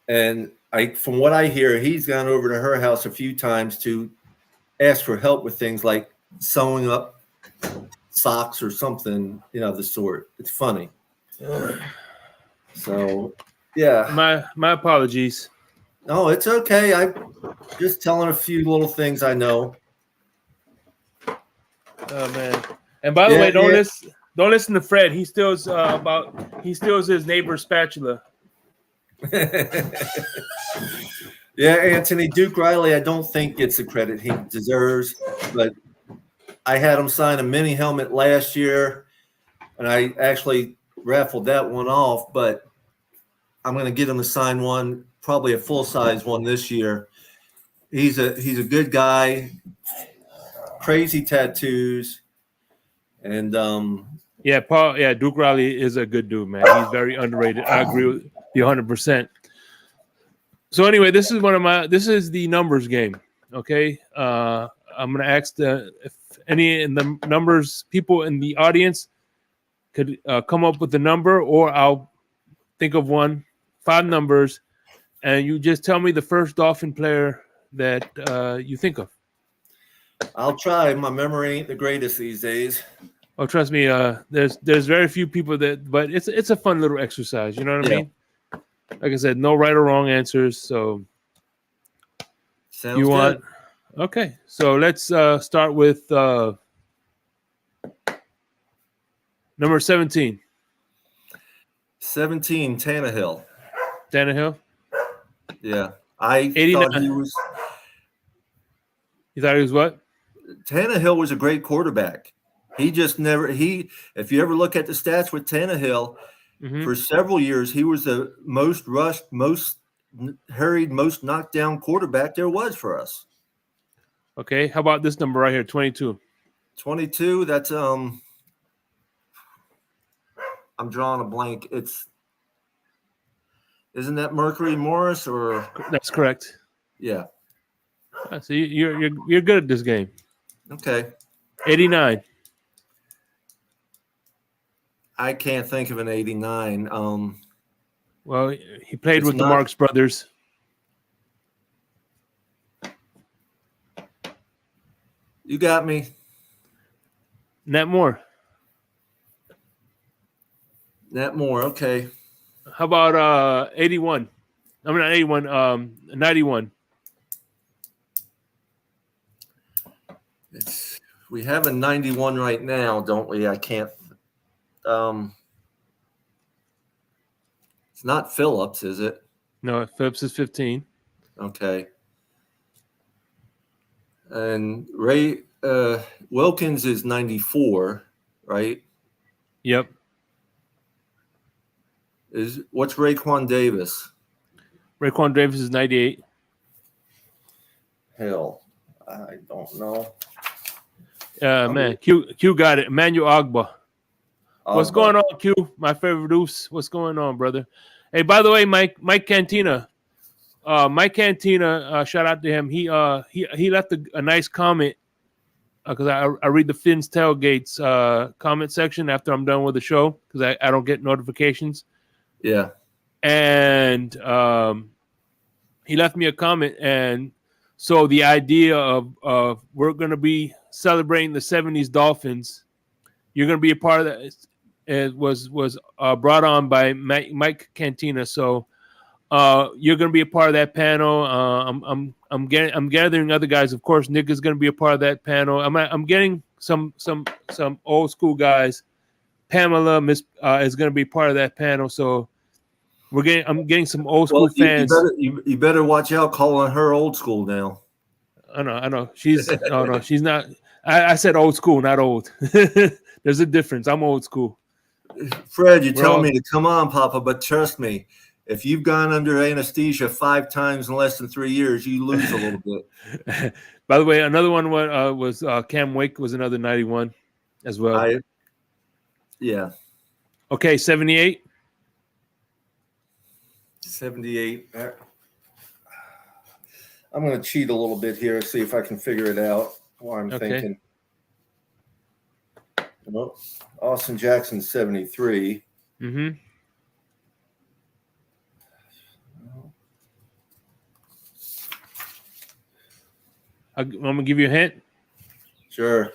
Speaker 3: and from what I hear, he's gone over to her house a few times to ask for help with things like sewing up socks or something, of the sort. It's funny. So, yeah.
Speaker 2: My apologies.
Speaker 3: No, it's okay. I'm just telling a few little things I know.
Speaker 2: Oh man! And by the way, don't listen to Fred. He steals his neighbor's spatula.
Speaker 3: Yeah, Anthony, Duke Riley, I don't think gets the credit he deserves, but I had him sign a mini helmet last year, and I actually raffled that one off, but I'm going to get him to sign one, probably a full-size one this year. He's a good guy, crazy tattoos, and
Speaker 2: Duke Riley is a good dude, man. He's very underrated. I agree with you 100%. So anyway, this is the numbers game. Okay, I'm gonna ask if any in the numbers people in the audience could come up with a number, or I'll think of 5 numbers, and you just tell me the first Dolphin player that you think of.
Speaker 3: I'll try. My memory ain't the greatest these days.
Speaker 2: Oh, trust me. There's very few people but it's a fun little exercise. You know what I mean? Like I said, no right or wrong answers. So
Speaker 3: Sounds
Speaker 2: you want?
Speaker 3: good.
Speaker 2: Okay. So let's start with number 17.
Speaker 3: 17, Tannehill.
Speaker 2: Tannehill.
Speaker 3: Yeah, I
Speaker 2: 89.
Speaker 3: thought he was.
Speaker 2: You thought he was what?
Speaker 3: Tannehill was a great quarterback. He just never. If you ever look at the stats with Tannehill, for several years, he was the most rushed, most hurried, most knocked down quarterback there was for us.
Speaker 2: Okay, how about this number right here, 22?
Speaker 3: 22. That's I'm drawing a blank. Isn't that Mercury Morris or?
Speaker 2: That's correct.
Speaker 3: Yeah.
Speaker 2: So you're good at this game.
Speaker 3: Okay.
Speaker 2: 89.
Speaker 3: I can't think of an 89.
Speaker 2: Well, he played
Speaker 3: It's
Speaker 2: with the
Speaker 3: not-
Speaker 2: Marx Brothers.
Speaker 3: You got me.
Speaker 2: Nat Moore.
Speaker 3: Nat Moore. Okay.
Speaker 2: How about 81? I mean, not 81. 91.
Speaker 3: We have a 91 right now, don't we? I can't. It's not Phillips, is it?
Speaker 2: No, Phillips is 15.
Speaker 3: Okay. And Ray Wilkins is 94, right?
Speaker 2: Yep.
Speaker 3: What's Raekwon Davis?
Speaker 2: Raekwon Davis is 98.
Speaker 3: Hell, I don't know.
Speaker 2: Man, Q got it. Emmanuel Agba. What's going on, Q? My favorite Oofs. What's going on, brother? Hey, by the way, Mike Cantina. Mike Cantina, shout out to him. He left a nice comment because I read the Finn's Tailgates comment section after I'm done with the show because I don't get notifications.
Speaker 3: Yeah.
Speaker 2: And he left me a comment, and so the idea of we're going to be celebrating the 70s Dolphins. You're going to be a part of that. It was brought on by Mike Cantina. So you're going to be a part of that panel. I'm gathering other guys. Of course, Nick is going to be a part of that panel. I'm getting some old school guys. Pamela is going to be part of that panel. So I'm getting some old school fans.
Speaker 3: You better watch out calling her old school now.
Speaker 2: I know. She's no, she's not. I said old school, not old. There's a difference. I'm old school.
Speaker 3: Fred, you tell me to come on, Papa, but trust me, if you've gone under anesthesia 5 times in less than 3 years, you lose a little bit.
Speaker 2: By the way, another one was Cam Wake was another 91 as well.
Speaker 3: Yeah.
Speaker 2: Okay, 78.
Speaker 3: 78. I'm going to cheat a little bit here, see if I can figure it out while I'm thinking. Well, Austin Jackson, 73.
Speaker 2: Mm-hmm. I'm going to give you a hint.
Speaker 3: Sure.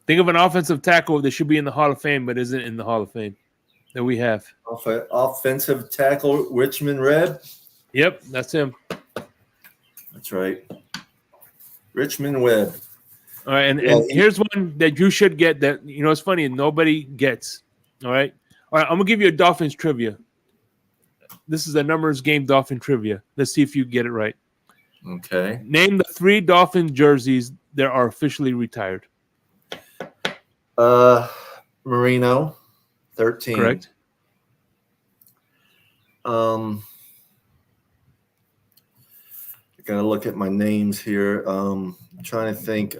Speaker 2: Think of an offensive tackle that should be in the Hall of Fame but isn't in the Hall of Fame that we have.
Speaker 3: Offensive tackle, Richmond Red?
Speaker 2: Yep, that's him.
Speaker 3: That's right. Richmond Webb.
Speaker 2: All right, and here's one that you should get that, it's funny, nobody gets. All right, I'm going to give you a Dolphins trivia. This is a numbers game Dolphin trivia. Let's see if you get it right.
Speaker 3: Okay.
Speaker 2: Name the 3 Dolphin jerseys that are officially retired.
Speaker 3: Marino, 13.
Speaker 2: Correct.
Speaker 3: I gotta look at my names here. I'm trying to think.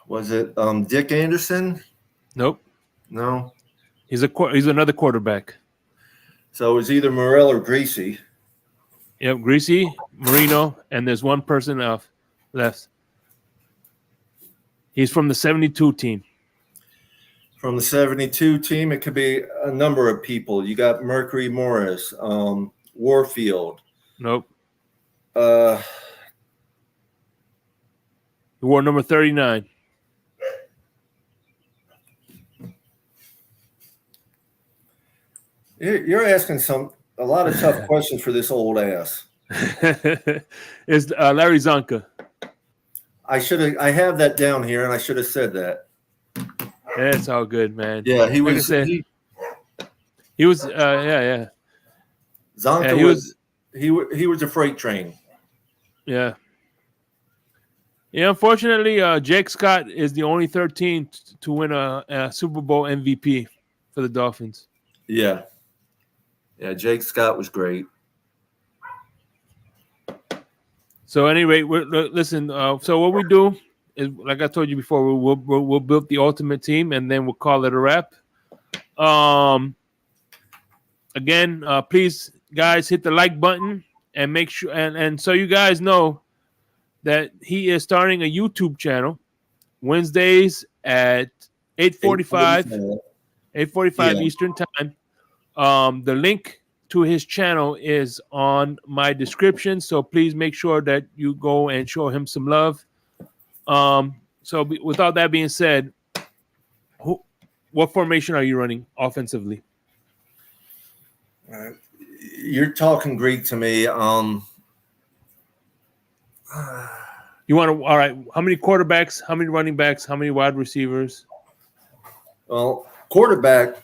Speaker 3: Was it Dick Anderson?
Speaker 2: Nope.
Speaker 3: No.
Speaker 2: He's another quarterback.
Speaker 3: So it was either Morrell or Greasy.
Speaker 2: Yep, Greasy, Marino, and there's one person left. He's from the 72 team.
Speaker 3: From the 72 team, it could be a number of people. You got Mercury Morris, Warfield.
Speaker 2: Nope.
Speaker 3: He
Speaker 2: wore number 39.
Speaker 3: You're asking a lot of tough questions for this old ass.
Speaker 2: It's Larry Zonka.
Speaker 3: I have that down here, and I should have said that.
Speaker 2: It's all good, man.
Speaker 3: Yeah, he
Speaker 2: like
Speaker 3: was.
Speaker 2: He was. Yeah.
Speaker 3: Zonka he was a freight train.
Speaker 2: Yeah. Yeah. Unfortunately, Jake Scott is the only 13th to win a Super Bowl MVP for the Dolphins.
Speaker 3: Yeah. Yeah, Jake Scott was great.
Speaker 2: So anyway, listen. So what we do is, like I told you before, we'll build the ultimate team, and then we'll call it a wrap. Again, please, guys, hit the like button and make sure, and so you guys know that he is starting a YouTube channel Wednesdays at 8:45, 8:45
Speaker 3: Yeah.
Speaker 2: Eastern time. The link to his channel is on my description, so please make sure that you go and show him some love. Without that being said, what formation are you running offensively?
Speaker 3: You're talking Greek to me.
Speaker 2: You want to? All right. How many quarterbacks? How many running backs? How many wide receivers?
Speaker 3: Well, quarterback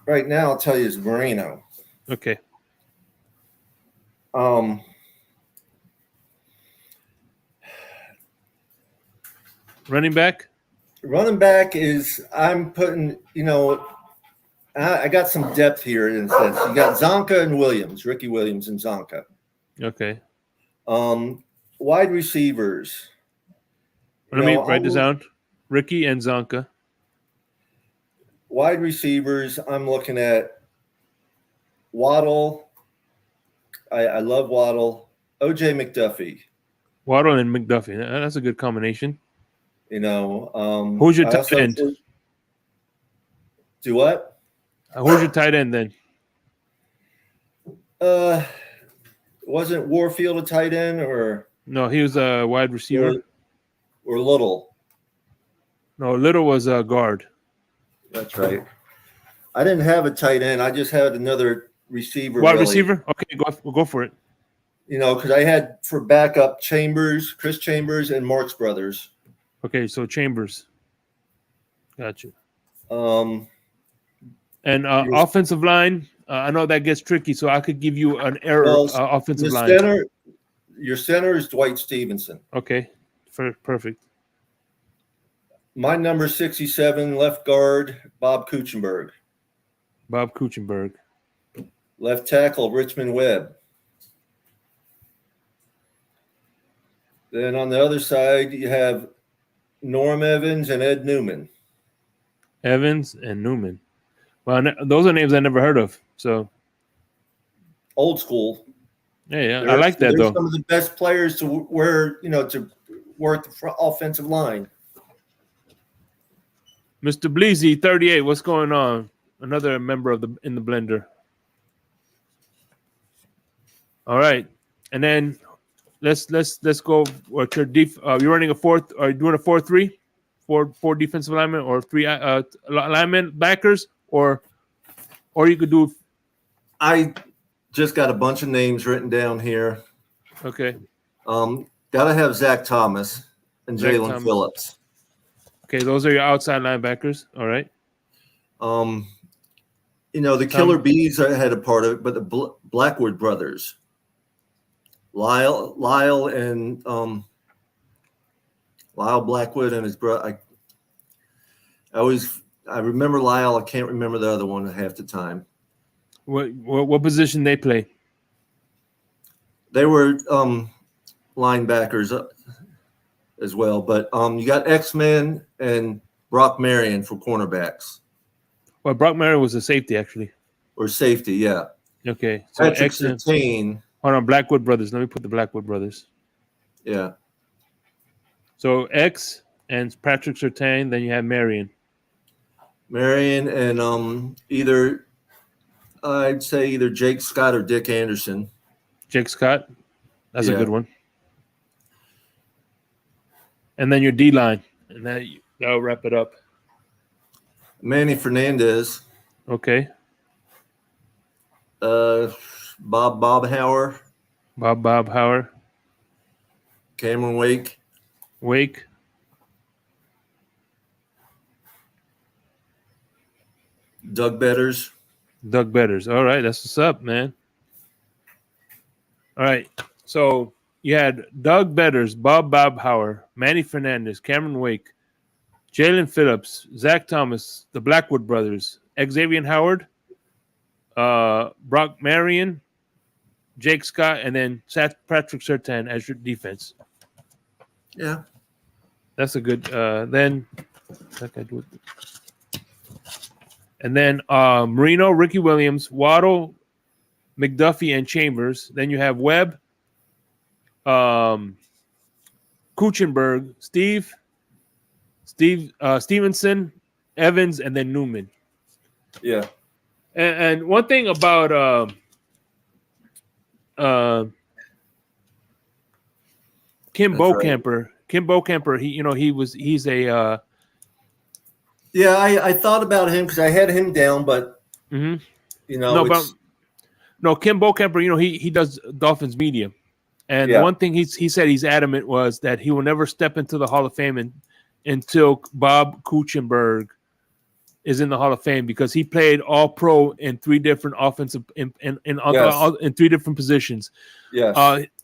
Speaker 3: right now, I'll tell you, is Marino.
Speaker 2: Okay. Running back?
Speaker 3: Running back is I'm putting, I got some depth here in a sense. You got Zonka and Williams, Ricky Williams and Zonka.
Speaker 2: Okay.
Speaker 3: Wide receivers.
Speaker 2: Let me write this down. Ricky and Zonka.
Speaker 3: Wide receivers, I'm looking at Waddle. I love Waddle. OJ McDuffie.
Speaker 2: Waddle and McDuffie. That's a good combination.
Speaker 3: Who's
Speaker 2: your tight end?
Speaker 3: Do what?
Speaker 2: Who's your tight end then?
Speaker 3: Wasn't Warfield a tight end or?
Speaker 2: No, he was a wide receiver.
Speaker 3: Or Little.
Speaker 2: No, Little was a guard.
Speaker 3: That's right. I didn't have a tight end. I just had another receiver.
Speaker 2: Wide receiver? Okay, go for it.
Speaker 3: Because I had for backup Chris Chambers, and Marks Brothers.
Speaker 2: Okay, so Chambers. Gotcha.
Speaker 3: Um,
Speaker 2: And offensive line, I know that gets tricky, so I could give you an error offensive line.
Speaker 3: Your center is Dwight Stevenson.
Speaker 2: Okay, perfect.
Speaker 3: My number 67, left guard, Bob Kuchenberg.
Speaker 2: Bob Kuchenberg.
Speaker 3: Left tackle, Richmond Webb. Then on the other side, you have Norm Evans and Ed Newman.
Speaker 2: Evans and Newman. Well, those are names I never heard of. So
Speaker 3: old school.
Speaker 2: Yeah, I like that though.
Speaker 3: Some of the best players to work the offensive line.
Speaker 2: Mr. Bleezy, 38. What's going on? Another member of in the blender. All right, and then let's go. What your you're running a fourth? Are you doing a 4-3? Four defensive linemen or three linemen backers, or you could do.
Speaker 3: I just got a bunch of names written down here.
Speaker 2: Okay.
Speaker 3: Gotta have Zach Thomas and Jalen Phillips.
Speaker 2: Okay, those are your outside linebackers. All right.
Speaker 3: The Killer Bees had a part of it, but the Blackwood brothers, Lyle and Lyle Blackwood and his brother. I remember Lyle. I can't remember the other one half the time.
Speaker 2: What position they play?
Speaker 3: They were linebackers as well, but you got X-Men and Brock Marion for cornerbacks.
Speaker 2: Well, Brock Marion was a safety actually.
Speaker 3: Or safety, yeah.
Speaker 2: Okay. So
Speaker 3: Patrick Surtain.
Speaker 2: Hold on, Blackwood brothers. Let me put the Blackwood brothers.
Speaker 3: Yeah.
Speaker 2: So X and Patrick Surtain, then you have Marion.
Speaker 3: Marion and I'd say either Jake Scott or Dick Anderson.
Speaker 2: Jake Scott, that's a good one. And then your D line, and that'll wrap it up.
Speaker 3: Manny Fernandez.
Speaker 2: Okay.
Speaker 3: Bob Hauer.
Speaker 2: Bob Hauer.
Speaker 3: Cameron Wake. Doug Betters.
Speaker 2: All right, that's what's up, man. All right, so you had Doug Betters, Bob Hauer, Manny Fernandez, Cameron Wake, Jalen Phillips, Zach Thomas, the Blackwood brothers, Xavier Howard, Brock Marion, Jake Scott, and then Patrick Surtain as your defense.
Speaker 3: Yeah.
Speaker 2: That's a good then. And then Marino, Ricky Williams, Waddle, McDuffie, and Chambers. Then you have Webb, Kuchenberg, Stevenson, Evans, and then Newman.
Speaker 3: Yeah.
Speaker 2: And one thing about Kim
Speaker 3: That's right.
Speaker 2: Bokamper, he's a
Speaker 3: Yeah, I thought about him because I had him down, but
Speaker 2: mhm.
Speaker 3: you know,
Speaker 2: Kim Bokamper, he does Dolphins media. And
Speaker 3: Yeah.
Speaker 2: one thing he said he's adamant was that he will never step into the Hall of Fame until Bob Kuchenberg is in the Hall of Fame, because he played all pro in three different offensive in three different positions.
Speaker 3: yes,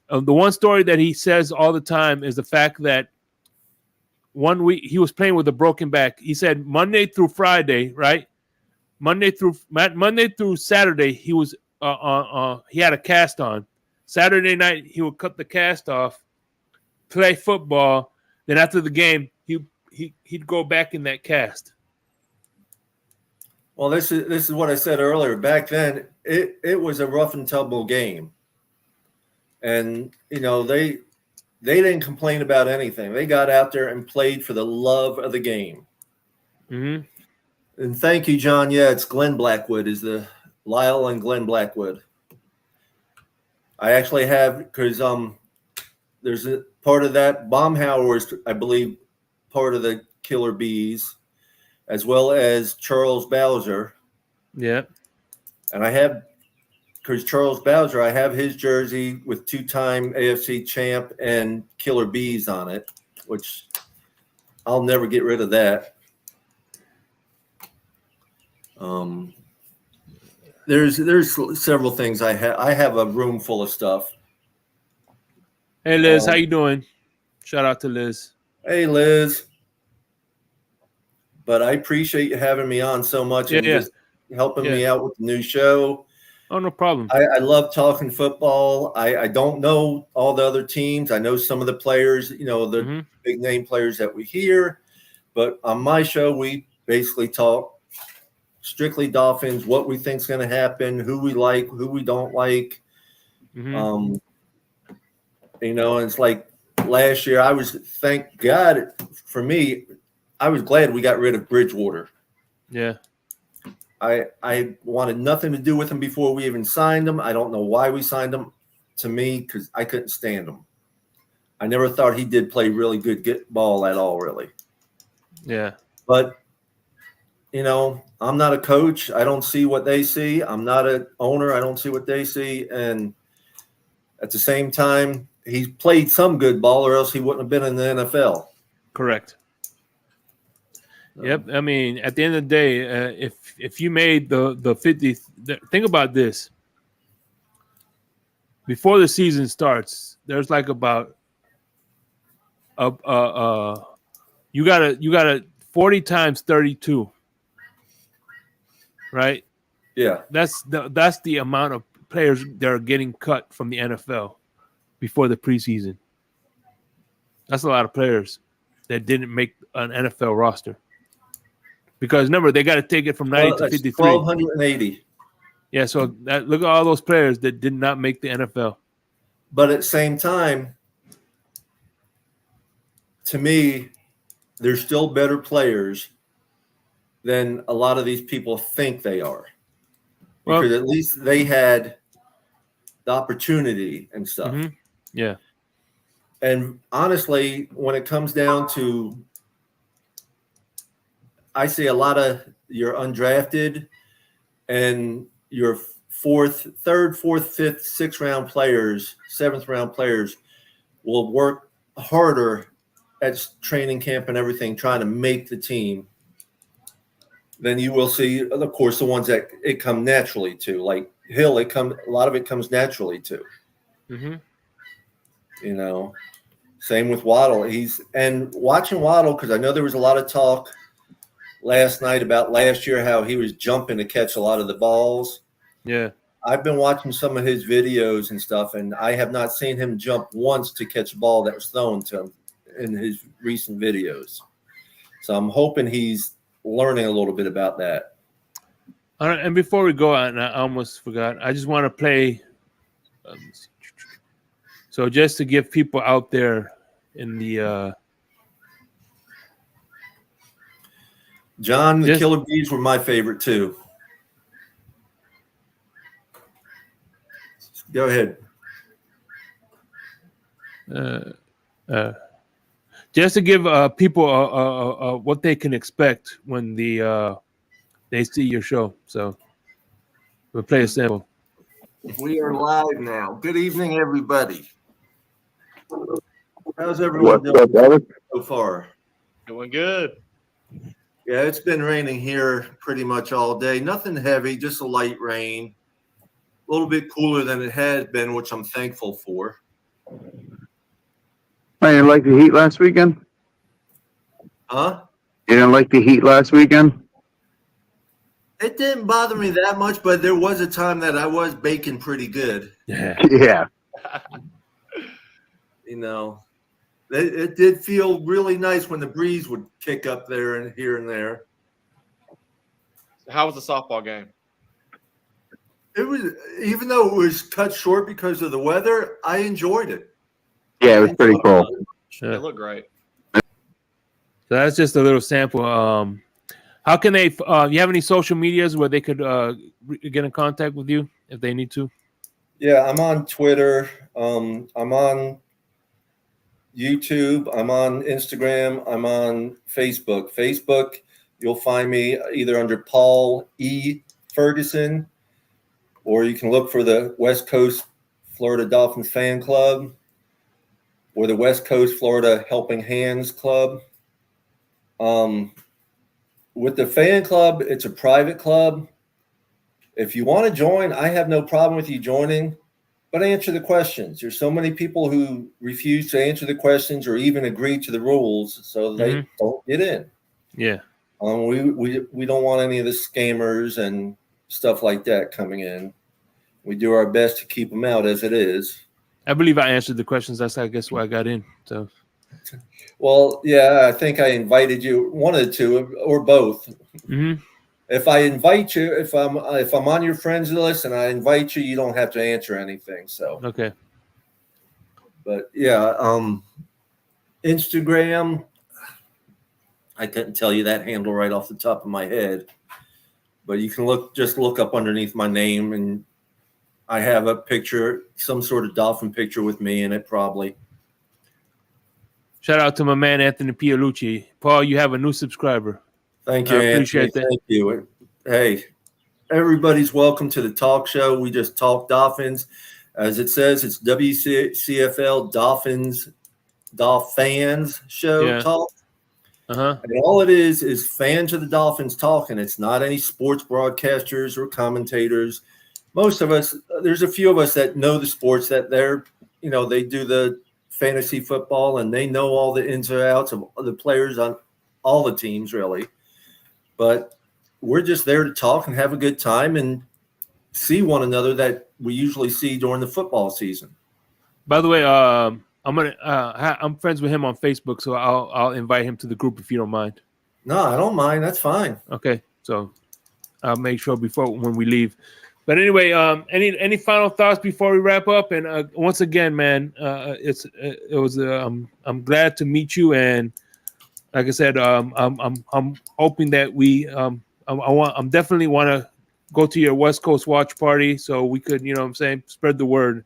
Speaker 2: The one story that he says all the time is the fact that one week he was playing with a broken back. He said Monday through Friday, right? Monday through Saturday, he was he had a cast on. Saturday night he would cut the cast off, play football. Then after the game, he'd go back in that cast.
Speaker 3: well, this is what I said earlier. Back then, it was a rough and tumble game, and they didn't complain about anything. They got out there and played for the love of the game.
Speaker 2: Mm-hmm.
Speaker 3: And thank you, John. Yeah, it's Glenn Blackwood, is the Lyle and Glenn Blackwood. I actually have, because there's a part of that. Baumhauer was, I believe, part of the Killer Bees, as well as Charles Bowser.
Speaker 2: Yeah.
Speaker 3: And I have, because Charles Bowser, I have his jersey with two-time AFC champ and Killer Bees on it, which I'll never get rid of that. There's several things I have. I have a room full of stuff.
Speaker 2: Hey Liz, how you doing? Shout out to Liz.
Speaker 3: Hey Liz. But I appreciate you having me on so much and just helping me out with the new show.
Speaker 2: Oh, no problem.
Speaker 3: I love talking football. I don't know all the other teams. I know some of the players, the big name players that we hear. But on my show, we basically talk strictly Dolphins, what we think is going to happen, who we like, who we don't like. And it's like last year, thank God for me, I was glad we got rid of Bridgewater.
Speaker 2: Yeah.
Speaker 3: I wanted nothing to do with him before we even signed him. I don't know why we signed him, to me, because I couldn't stand him. I never thought he did play really good ball at all, really.
Speaker 2: Yeah.
Speaker 3: But, I'm not a coach. I don't see what they see. I'm not an owner. I don't see what they see. And at the same time, he's played some good ball, or else he wouldn't have been in the NFL.
Speaker 2: Correct. Yep. I mean, at the end of the day, if you made the 50th, think about this. Before the season starts, there's like about you got a 40 times 32, right?
Speaker 3: Yeah.
Speaker 2: That's the amount of players that are getting cut from the NFL before the preseason. That's a lot of players that didn't make an NFL roster. Because remember, they got to take it from 90 to 53.
Speaker 3: 1,280.
Speaker 2: Yeah, so look at all those players that did not make the NFL.
Speaker 3: But at the same time, to me, they're still better players than a lot of these people think they are. Because at least they had the opportunity and stuff.
Speaker 2: Mm-hmm. Yeah.
Speaker 3: And honestly, when it comes down to, I see a lot of your undrafted and your third, fourth, fifth, sixth round players, seventh round players will work harder at training camp and everything, trying to make the team, than you will see, of course, the ones that it come naturally to. Like Hill, a lot of it comes naturally to.
Speaker 2: Mm-hmm.
Speaker 3: Same with Waddle. And watching Waddle, because I know there was a lot of talk last night about last year how he was jumping to catch a lot of the balls.
Speaker 2: Yeah.
Speaker 3: I've been watching some of his videos and stuff, and I have not seen him jump once to catch a ball that was thrown to him in his recent videos. So I'm hoping he's learning a little bit about that.
Speaker 2: And before we go, and I almost forgot, I just want to play. Let me see. So just to give people out there in the
Speaker 3: John, the
Speaker 2: Just-
Speaker 3: Killer Bees were my favorite too. Go ahead.
Speaker 2: Just to give people what they can expect when they see your show. So we'll play a sample.
Speaker 3: We are live now. Good evening, everybody. How's everyone doing so far?
Speaker 6: Doing good.
Speaker 3: Yeah, it's been raining here pretty much all day. Nothing heavy, just a light rain. A little bit cooler than it has been, which I'm thankful for.
Speaker 7: I didn't like the heat last weekend.
Speaker 3: Huh?
Speaker 7: You didn't like the heat last weekend?
Speaker 3: It didn't bother me that much, but there was a time that I was baking pretty good.
Speaker 2: Yeah.
Speaker 7: Yeah.
Speaker 3: You know, it did feel really nice when the breeze would kick up there and here and there.
Speaker 6: How was the softball game?
Speaker 3: It was, even though it was cut short because of the weather, I enjoyed it.
Speaker 7: Yeah, it was pretty cool.
Speaker 2: Yeah.
Speaker 6: It looked great.
Speaker 2: So that's just a little sample. How can they? You have any social medias where they could get in contact with you if they need to?
Speaker 3: Yeah, I'm on Twitter. I'm on YouTube. I'm on Instagram. I'm on Facebook. Facebook, you'll find me either under Paul E. Ferguson, or you can look for the West Coast Florida Dolphins Fan Club or the West Coast Florida Helping Hands Club. With the fan club, it's a private club. If you want to join, I have no problem with you joining, but answer the questions. There's so many people who refuse to answer the questions or even agree to the rules, so they don't get in.
Speaker 2: Yeah.
Speaker 3: We don't want any of the scammers and stuff like that coming in. We do our best to keep them out as it is.
Speaker 2: I believe I answered the questions. That's, I guess, why I got in. So.
Speaker 3: Well, yeah, I think I invited you, one of the two or both.
Speaker 2: Mm-hmm.
Speaker 3: If I invite you, if I'm on your friends list and I invite you, you don't have to answer anything. So
Speaker 2: Okay.
Speaker 3: But yeah, Instagram, I couldn't tell you that handle right off the top of my head, but you can look up underneath my name, and I have a picture, some sort of dolphin picture with me in it, probably.
Speaker 2: Shout out to my man Anthony Pialucci. Paul, you have a new subscriber.
Speaker 3: Thank you,
Speaker 2: I appreciate
Speaker 3: Anthony.
Speaker 2: that.
Speaker 3: Thank you. Hey, everybody's welcome to the talk show. We just talk Dolphins. As it says, it's WCFL Dolphins show.
Speaker 2: Yeah.
Speaker 3: Talk.
Speaker 2: Uh-huh.
Speaker 3: And all it is fans of the Dolphins talking. It's not any sports broadcasters or commentators. Most of us, there's a few of us that know the sports, that they do the fantasy football and they know all the ins and outs of the players on all the teams, really. But we're just there to talk and have a good time and see one another that we usually see during the football season.
Speaker 2: By the way, I'm friends with him on Facebook, so I'll invite him to the group if you don't mind.
Speaker 3: No, I don't mind. That's fine.
Speaker 2: Okay, so I'll make sure when we leave. But anyway, any final thoughts before we wrap up? And once again, man, I'm glad to meet you. And like I said, I'm hoping that I'm definitely want to go to your West Coast watch party so we could, spread the word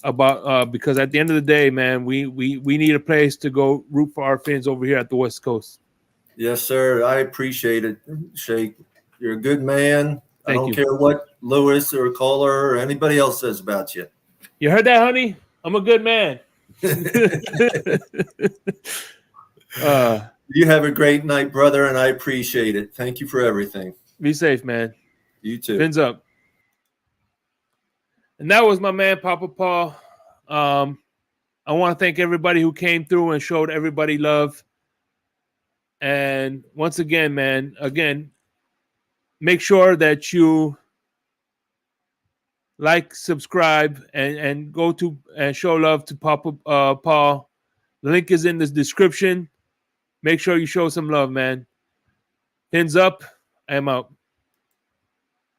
Speaker 2: about because at the end of the day, man, we need a place to go root for our fans over here at the West Coast.
Speaker 3: Yes, sir. I appreciate it, Shake. You're a good man. I don't care what Lewis or Kohler or anybody else says about you.
Speaker 2: You heard that, honey? I'm a good man.
Speaker 3: You have a great night, brother, and I appreciate it. Thank you for everything.
Speaker 2: Be safe, man.
Speaker 3: You too.
Speaker 2: Fins up. And that was my man, Papa Paul. I want to thank everybody who came through and showed everybody love. And once again, man, make sure that you like, subscribe, and go to and show love to Papa Paul. The link is in the description. Make sure you show some love, man. Pins up. I am out.